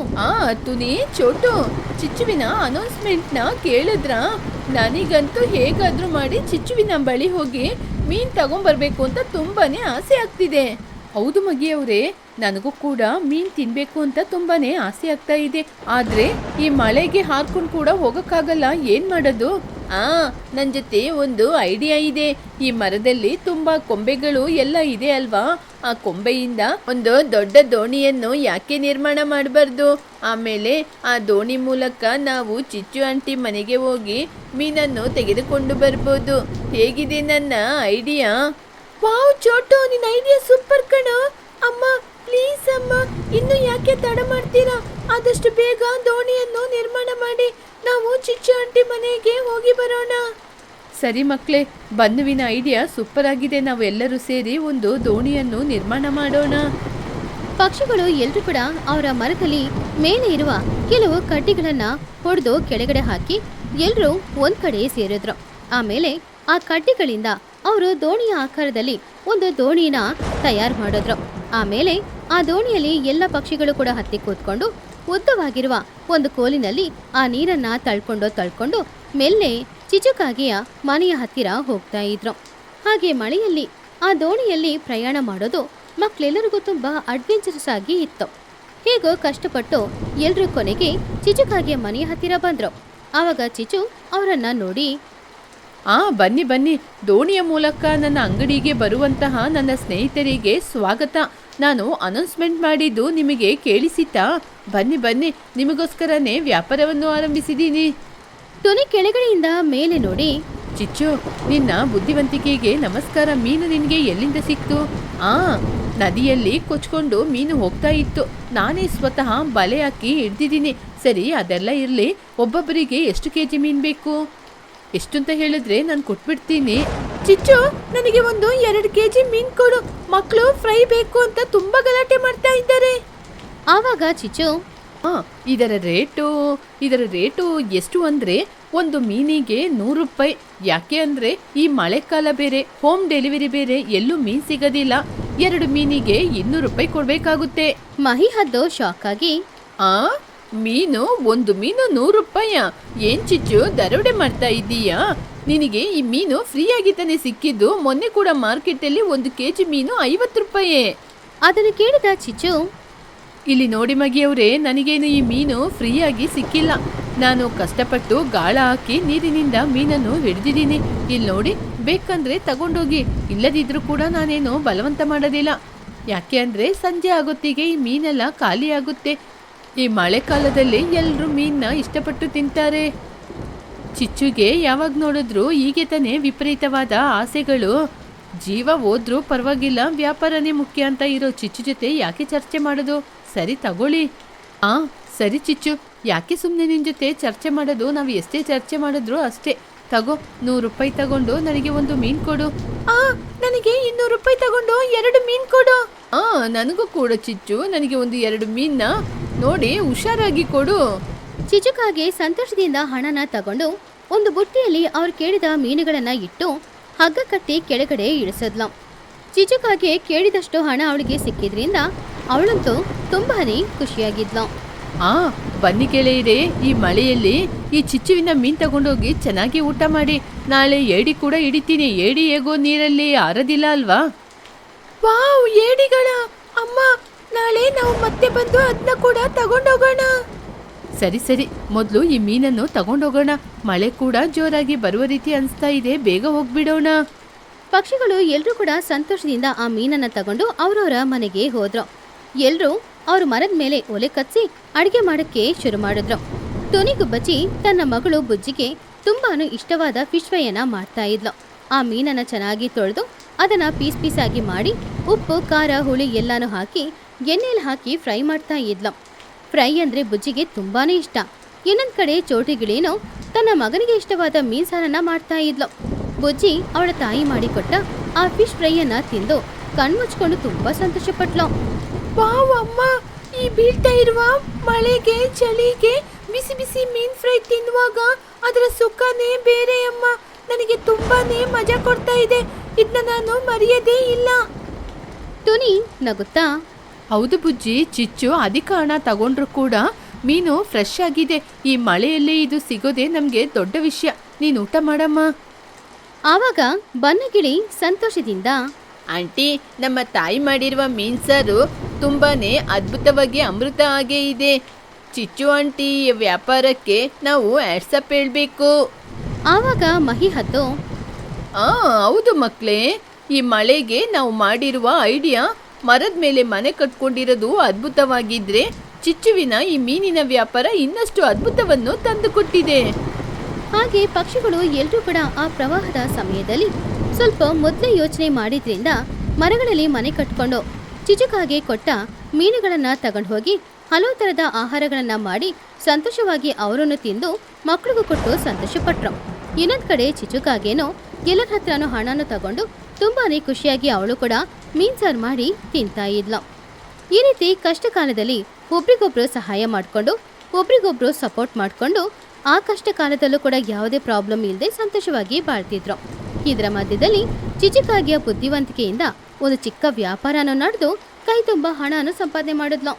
ಟುನಿ, ಚೋಟು, ಚಿಚ್ಚುವಿನ ಅನೌನ್ಸ್ಮೆಂಟ್ನ ಕೇಳಿದ್ರಾ? ನನಗಂತೂ ಹೇಗಾದ್ರೂ ಮಾಡಿ ಚಿಚ್ಚುವಿನ ಬಳಿ ಹೋಗಿ ಮೀನ್ ತಗೊಂಡ್ಬರ್ಬೇಕು ಅಂತ ತುಂಬಾನೇ ಆಸೆ ಆಗ್ತಿದೆ. ಹೌದು ಮಗಿಯವರೇ, ನನಗೂ ಕೂಡ ಮೀನ್ ತಿನ್ಬೇಕು ಅಂತ ತುಂಬಾನೇ ಆಸೆ ಆಗ್ತಾ ಇದೆ. ಆದ್ರೆ ಈ ಮಳೆಗೆ ಹಾರ್ಕೊಂಡು ಕೂಡ ಹೋಗಕ್ಕಾಗಲ್ಲ. ಏನ್ ಮಾಡೋದು? ನನ್ನ ಜೊತೆ ಒಂದು ಐಡಿಯಾ ಇದೆ. ಈ ಮರದಲ್ಲಿ ತುಂಬಾ ಕೊಂಬೆಗಳು ಎಲ್ಲ ಇದೆ ಅಲ್ವಾ? ಆ ಕೊಂಬೆಯಿಂದ ಒಂದು ದೊಡ್ಡ ದೋಣಿಯನ್ನು ಯಾಕೆ ನಿರ್ಮಾಣ ಮಾಡಬಾರ್ದು? ಆಮೇಲೆ ಆ ದೋಣಿ ಮೂಲಕ ನಾವು ಚಿಚ್ಚು ಆಂಟಿ ಮನೆಗೆ ಹೋಗಿ ಮೀನನ್ನು ತೆಗೆದುಕೊಂಡು ಬರ್ಬೋದು. ಹೇಗಿದೆ ನನ್ನ ಐಡಿಯಾ? ವಾವ್ ಚೋಟು, ನಿನ್ನ ಐಡಿಯಾ ಸೂಪರ್ ಕಣ. ಅಮ್ಮ ಪ್ಲೀಸ್ ಅಮ್ಮ, ಇನ್ನು ಯಾಕೆ ತಡ ಮಾಡ್ತೀರಾ? ಆದಷ್ಟು ಬೇಗ ದೋಣಿಯನ್ನು ನಿರ್ಮಾಣ ಮಾಡಿ ನಾವು ಚಿಚ್ಚು ಆಂಟಿ ಮನೆಗೆ ಹೋಗಿ ಬರೋಣ. ಸರಿ ಮಕ್ಕಳೇ, ಬನ್ನುವಿನ ಐಡಿಯಾ ಸೂಪರ್ ಆಗಿದೆ. ನಾವು ಎಲ್ಲರೂ ಸೇರಿ ಒಂದು ದೋಣಿಯನ್ನು ನಿರ್ಮಾಣ ಮಾಡೋಣ. ಪಕ್ಷಿಗಳು ಎಲ್ರೂ ಕೂಡ ಅವರ ಮರದಲ್ಲಿ ಮೇಲೆ ಇರುವ ಕೆಲವು ಕಡ್ಡಿಗಳನ್ನ ಹೊಡೆದು ಕೆಳಗಡೆ ಹಾಕಿ ಎಲ್ರೂ ಒಂದ್ ಕಡೆ ಸೇರಿದ್ರು. ಆಮೇಲೆ ಆ ಕಡ್ಡಿಗಳಿಂದ ಅವರು ದೋಣಿಯ ಆಕಾರದಲ್ಲಿ ಒಂದು ದೋಣಿನ ತಯಾರು ಮಾಡಿದ್ರು. ಆಮೇಲೆ ಆ ದೋಣಿಯಲ್ಲಿ ಎಲ್ಲ ಪಕ್ಷಿಗಳು ಕೂಡ ಹತ್ತಿ ಕೂತ್ಕೊಂಡು ಉದ್ದವಾಗಿರುವ ಒಂದು ಕೋಲಿನಲ್ಲಿ ಆ ನೀರನ್ನ ತಳ್ಕೊಂಡು ಮೆಲ್ಲೆ ಚಿಚುಕಾಗಿಯ ಮನೆಯ ಹತ್ತಿರ ಹೋಗ್ತಾ ಇದ್ರು. ಹಾಗೆ ಮಳೆಯಲ್ಲಿ ಆ ದೋಣಿಯಲ್ಲಿ ಪ್ರಯಾಣ ಮಾಡೋದು ಮಕ್ಕಳೆಲ್ಲರಿಗೂ ತುಂಬಾ ಅಡ್ವೆಂಚರಸ್ ಆಗಿ ಇತ್ತು. ಹೇಗೋ ಕಷ್ಟಪಟ್ಟು ಎಲ್ರೂ ಕೊನೆಗೆ ಚಿಚುಕಾಗಿಯ ಮನೆಯ ಹತ್ತಿರ ಬಂದ್ರು. ಆವಾಗ ಚಿಚು ಅವರನ್ನ ನೋಡಿ, ಬನ್ನಿ ಬನ್ನಿ, ದೋಣಿಯ ಮೂಲಕ ನನ್ನ ಅಂಗಡಿಗೆ ಬರುವಂತಹ ನನ್ನ ಸ್ನೇಹಿತರಿಗೆ ಸ್ವಾಗತ. ನಾನು ಅನೌನ್ಸ್ಮೆಂಟ್ ಮಾಡಿದ್ದು ನಿಮಗೆ ಕೇಳಿಸಿತಾ? ಬನ್ನಿ ಬನ್ನಿ, ನಿಮಗೋಸ್ಕರನೇ ವ್ಯಾಪಾರವನ್ನು ಆರಂಭಿಸಿದ್ದೀನಿ. ಟುನಿ ಕೆಳಗಡೆಯಿಂದ ಮೇಲೆ ನೋಡಿ, ಚಿಚ್ಚು, ನಿನ್ನ ಬುದ್ಧಿವಂತಿಕೆಗೆ ನಮಸ್ಕಾರ. ಮೀನು ನಿನಗೆ ಎಲ್ಲಿಂದ ಸಿಕ್ತು? ನದಿಯಲ್ಲಿ ಕೊಚ್ಕೊಂಡು ಮೀನು ಹೋಗ್ತಾ ಇತ್ತು. ನಾನೇ ಸ್ವತಃ ಬಲೆ ಹಾಕಿ ಹಿಡ್ದಿದ್ದೀನಿ. ಸರಿ, ಅದೆಲ್ಲ ಇರಲಿ. ಒಬ್ಬೊಬ್ಬರಿಗೆ ಎಷ್ಟು ಕೆಜಿ ಮೀನು ಬೇಕು? ಎಷ್ಟು ಅಂತ ಹೇಳಿದ್ರೆ ನಾನು ಕೊಟ್ಬಿಡ್ತೀನಿ. ಚಿಚ್ಚು, ನನಗೆ ಒಂದು 2 kg ಮೀನ್ ಕೊಡು. ಮಕ್ಕಳು ಫ್ರೈ ಬೇಕು ಅಂತ ತುಂಬಾ ಗಲಾಟೆ ಮಾಡ್ತಾ ಇದ್ದಾರೆ. ಆವಾಗ ಚಿಚ್ಚು, ಇದರ ರೇಟು ಎಷ್ಟು ಅಂದ್ರೆ ಒಂದು ಮೀನಿಗೆ 100 ರೂಪಾಯಿ. ಯಾಕೆ ಅಂದ್ರೆ ಈ ಮಳೆಕಾಲ ಬೇರೆ, ಹೋಮ್ ಡೆಲಿವರಿ ಬೇರೆ, ಎಲ್ಲೂ ಮೀನ್ ಸಿಗೋದಿಲ್ಲ. 2 ಮೀನಿಗೆ 200 ರೂಪಾಯಿ ಕೊಡ್ಬೇಕಾಗುತ್ತೆ. ಮಹಿಹದ್ದು ಶಾಕ್ ಆಗಿ, ಒಂದು ಮೀನು 100 ರೂಪಾಯ? ಏನ್ ಚಿಚ್ಚು, ದರೋಡೆ ಮಾಡ್ತಾ ಇದ್ದೀಯಾ? ನಿನಗೆ ಈ ಮೀನು ಫ್ರೀಯಾಗಿ ತಾನೇ ಸಿಕ್ಕಿದ್ದು. ಮೊನ್ನೆ ಕೂಡ ಮಾರ್ಕೆಟಲ್ಲಿ 1 kg ಮೀನು 50 ರೂಪಾಯಿ. ಅದನ್ನು ಕೇಳಿದ ಚಿಚ್ಚು, ಇಲ್ಲಿ ನೋಡಿ ಮಗಿಯವರೇ, ನನಗೇನು ಈ ಮೀನು ಫ್ರೀಯಾಗಿ ಸಿಕ್ಕಿಲ್ಲ. ನಾನು ಕಷ್ಟಪಟ್ಟು ಗಾಳ ಹಾಕಿ ನೀರಿನಿಂದ ಮೀನನ್ನು ಹಿಡಿದಿದ್ದೀನಿ. ಇಲ್ಲಿ ನೋಡಿ, ಬೇಕಂದ್ರೆ ತಗೊಂಡೋಗಿ. ಇಲ್ಲದಿದ್ರೂ ಕೂಡ ನಾನೇನು ಬಲವಂತ ಮಾಡೋದಿಲ್ಲ. ಯಾಕೆ ಅಂದರೆ ಸಂಜೆ ಆಗೊತ್ತಿಗೆ ಈ ಮೀನೆಲ್ಲ ಖಾಲಿ ಆಗುತ್ತೆ. ಈ ಮಳೆಕಾಲದಲ್ಲಿ ಎಲ್ಲರೂ ಮೀನನ್ನ ಇಷ್ಟಪಟ್ಟು ತಿಂತಾರೆ. ಚಿಚ್ಚುಗೆ ಯಾವಾಗ ನೋಡಿದ್ರು ಹೀಗೆ ತಾನೇ ವಿಪರೀತವಾದ ಆಸೆಗಳು. ಜೀವ ಹೋದ್ರೂ ಪರವಾಗಿಲ್ಲ, ವ್ಯಾಪಾರನೇ ಮುಖ್ಯ ಅಂತ ಇರೋ ಚಿಚ್ಚು ಜೊತೆ ಯಾಕೆ ಚರ್ಚೆ ಮಾಡೋದು? ಸರಿ ತಗೊಳ್ಳಿ. ಸರಿ ಚಿಚ್ಚು, ಯಾಕೆ ಸುಮ್ಮನೆ ನಿನ್ನ ಜೊತೆ ಚರ್ಚೆ ಮಾಡೋದು? ನಾವು ಎಷ್ಟೇ ಚರ್ಚೆ ಮಾಡಿದ್ರು ಅಷ್ಟೇ. ತಗೋ, 100 ರೂಪಾಯಿ ತಗೊಂಡು ನನಗೆ ಒಂದು ಮೀನು ಕೊಡು. ನನಗೆ 200 ರೂಪಾಯಿ ತಗೊಂಡು 2 ಮೀನ್ ಕೊಡು. ನನಗೂ ಕೂಡ ಚಿಚ್ಚು, ನನಗೆ ಒಂದು 2 ಮೀನ್ನ ನೋಡಿ ಹುಷಾರಾಗಿ ಕೊಡು. ಚಿಚುಕಾಗೆ ಸಂತೋಷದಿಂದ ಹಣನ ತಗೊಂಡು ಒಂದು ಬುಟ್ಟಿಯಲ್ಲಿ ಅವ್ರು ಕೇಳಿದ ಮೀನುಗಳನ್ನ ಇಟ್ಟು ಹಗ್ಗ ಕಟ್ಟಿ ಕೆಳಗಡೆ ಇಳಿಸಿದ್ಲು. ಚಿಚುಕಾಗೆ ಕೇಳಿದಷ್ಟು ಹಣ ಅವಳಿಗೆ ಸಿಕ್ಕಿದ್ರಿಂದ ಅವಳಂತೂ ತುಂಬಾನೇ ಖುಷಿಯಾಗಿದ್ಲು. ಬನ್ನಿ ಗೆಳೆಯರೇ, ಈ ಮಳೆಯಲ್ಲಿ ಈ ಚಿಚ್ಚುವಿನ ಮೀನು ತಗೊಂಡೋಗಿ ಚೆನ್ನಾಗಿ ಊಟ ಮಾಡಿ. ನಾಳೆ ಏಡಿ ಕೂಡ ಹಿಡಿತೀನಿ. ಏಡಿ ಹೇಗೋ ನೀರಲ್ಲಿ ಆರೋದಿಲ್ಲ ಅಲ್ವಾ? ವಾವ್, ಏಡಿಗಳ! ಅಮ್ಮ, ನಾಳೆ ನಾವು ಮತ್ತೆ ಬಂದು ಅದನ್ನ ಕೂಡ ತಗೊಂಡೋಗೋಣ. ಸರಿ ಸರಿ, ಮೊದಲು ಈ ಮೀನನ್ನು ತಗೊಂಡೋಗೋಣ. ಮಳೆ ಕೂಡ ಜೋರಾಗಿ ಬರುವ ರೀತಿ ಅನಿಸ್ತಾ ಇದೆ, ಬೇಗ ಹೋಗ್ಬಿಡೋಣ. ಪಕ್ಷಿಗಳು ಎಲ್ರೂ ಕೂಡ ಸಂತೋಷದಿಂದ ಆ ಮೀನನ್ನ ತಗೊಂಡು ಅವ್ರವ್ರ ಮನೆಗೆ ಹೋದ್ರು. ಎಲ್ರೂ ಅವ್ರ ಮರದ ಮೇಲೆ ಒಲೆ ಕತ್ಸಿ ಅಡಿಗೆ ಮಾಡಕ್ಕೆ ಶುರು ಮಾಡಿದ್ರು. ಟೋನಿ ಗುಬ್ಬಚ್ಚಿ ತನ್ನ ಮಗಳು ಬುಜ್ಜಿಗೆ ತುಂಬಾನು ಇಷ್ಟವಾದ ಫಿಶ್ ಫ್ರೈಯನ್ನ ಮಾಡ್ತಾ ಇದ್ಲು. ಆ ಮೀನನ್ನ ಚೆನ್ನಾಗಿ ತೊಳೆದು ಅದನ್ನ ಪೀಸ್ ಪೀಸ್ ಆಗಿ ಮಾಡಿ ಉಪ್ಪು ಖಾರ ಹುಳಿ ಎಲ್ಲಾನು ಹಾಕಿ ಎಣ್ಣೆಯಲ್ಲಿ ಹಾಕಿ ಫ್ರೈ ಮಾಡ್ತಾ ಇದ್ಲು. ಫ್ರೈ ಅಂದ್ರೆ ಬುಜ್ಜಿಗೆ ತುಂಬಾನೇ ಇಷ್ಟ. ಇನ್ನೊಂದ್ ಕಡೆ ಚೋಟಿ ಗಿಳಿನೋ ತನ್ನ ಮಗನಿಗೆ ಇಷ್ಟವಾದ ಮೀನ್ ಸಾರನ್ನ ಮಾಡ್ತಾ ಇದ್ಲು. ಬುಜ್ಜಿ ಅವಳ ತಾಯಿ ಮಾಡಿಕೊಟ್ಟ ಆ ಫಿಶ್ ಫ್ರೈಯನ್ನ ತಿಂದು ಕಣ್ಮುಚ್ಕೊಂಡು ತುಂಬಾ ಸಂತೋಷ ಪಟ್ಲು. ವಾವ್ ಅಮ್ಮ, ಈ ಬೀಳ್ತಾ ಇರುವ ಮಳೆಗೆ ಚಳಿಗೆ ಬಿಸಿ ಬಿಸಿ ಮೀನ್ ಫ್ರೈ ತಿನ್ನುವಾಗ ಅದರ ಸುಖನೇ ಬೇರೆ ಅಮ್ಮ. ನನಗೆ ತುಂಬಾನೇ ಮಜಾ ಕೊಡ್ತಾ ಇದೆ. ಇದನ್ನ ನಾನು ಮರೆಯದೇ ಇಲ್ಲ. ಟೋನಿ ನಗುತ್ತಾ, ಹೌದು ಬುಜ್ಜಿ, ಚಿಚ್ಚು ಅಧಿಕ ಹಣ ತಗೊಂಡ್ರು ಕೂಡ ಮೀನು ಫ್ರೆಶ್ ಆಗಿದೆ. ಈ ಮಳೆಯಲ್ಲಿ ಇದು ಸಿಗೋದೇ ನಮಗೆ ದೊಡ್ಡ ವಿಷಯ. ನೀನು ಊಟ ಮಾಡಮ್ಮ. ಆವಾಗ ಬನ್ನಗಿಳಿ ಸಂತೋಷದಿಂದ, ಆಂಟಿ, ನಮ್ಮ ತಾಯಿ ಮಾಡಿರುವ ಮೀನ್ ಸಾರು ತುಂಬಾನೇ ಅದ್ಭುತವಾಗಿ ಅಮೃತ ಹಾಗೆ ಇದೆ. ಚಿಚ್ಚು ಆಂಟಿ ವ್ಯಾಪಾರಕ್ಕೆ ನಾವು ಆಡ್ಸಪ್ ಹೇಳ್ಬೇಕು. ಆವಾಗ ಮಹಿ ಹತ್ತು, ಹೌದು ಮಕ್ಕಳೇ, ಈ ಮಳೆಗೆ ನಾವು ಮಾಡಿರುವ ಐಡಿಯಾ ಮರದ ಮೇಲೆ ಮನೆ ಕಟ್ಕೊಂಡಿರೋದು ಅದ್ಭುತವಾಗಿದ್ರೆ ಚಿಚ್ಚುವಿನ ಈ ಮೀನಿನ ವ್ಯಾಪಾರ ಇನ್ನಷ್ಟು ಅದ್ಭುತವನ್ನು ತಂದುಕೊಟ್ಟಿದೆ. ಹಾಗೆ ಪಕ್ಷಿಗಳು ಎಲ್ರೂ ಕೂಡ ಆ ಪ್ರವಾಹದ ಸಮಯದಲ್ಲಿ ಸ್ವಲ್ಪ ಮೊದಲೇ ಯೋಚನೆ ಮಾಡಿದ್ರಿಂದ ಮರಗಳಲ್ಲಿ ಮನೆ ಕಟ್ಕೊಂಡು ಚಿಚುಕಾಗೆ ಕೊಟ್ಟ ಮೀನುಗಳನ್ನ ತಗೊಂಡು ಹೋಗಿ ಹಲವು ತರದ ಆಹಾರಗಳನ್ನ ಮಾಡಿ ಸಂತೋಷವಾಗಿ ಅವರನ್ನು ತಿಂದು ಮಕ್ಕಳಿಗೂ ಕೊಟ್ಟು ಸಂತೋಷಪಟ್ರು. ಇನ್ನೊಂದ್ ಕಡೆ ಚಿಚುಕಾಗೇನೋ ಎಲ್ಲರ ಹತ್ರನೂ ಹಣನೂ ತಗೊಂಡು ತುಂಬಾನೇ ಖುಷಿಯಾಗಿ ಅವಳು ಕೂಡ ಮೀನ್ ಸಾರು ಮಾಡಿ ತಿಂತಾ ಇದ್ಲು. ಈ ರೀತಿ ಕಷ್ಟ ಕಾಲದಲ್ಲಿ ಒಬ್ರಿಗೊಬ್ರು ಸಹಾಯ ಮಾಡಿಕೊಂಡು ಒಬ್ರಿಗೊಬ್ರು ಸಪೋರ್ಟ್ ಮಾಡಿಕೊಂಡು ಆ ಕಷ್ಟ ಕಾಲದಲ್ಲೂ ಕೂಡ ಯಾವುದೇ ಪ್ರಾಬ್ಲಮ್ ಇಲ್ಲದೆ ಸಂತೋಷವಾಗಿ ಬಾಳ್ತಿದ್ರು. ಇದರ ಮಧ್ಯದಲ್ಲಿ ಚಿಚುಕಾಗಿಯ ಬುದ್ಧಿವಂತಿಕೆಯಿಂದ ಒಂದು ಚಿಕ್ಕ ವ್ಯಾಪಾರನೂ ನಡೆದು ಕೈ ತುಂಬ ಹಣನೂ ಸಂಪಾದನೆ ಮಾಡಿದ್ಲು.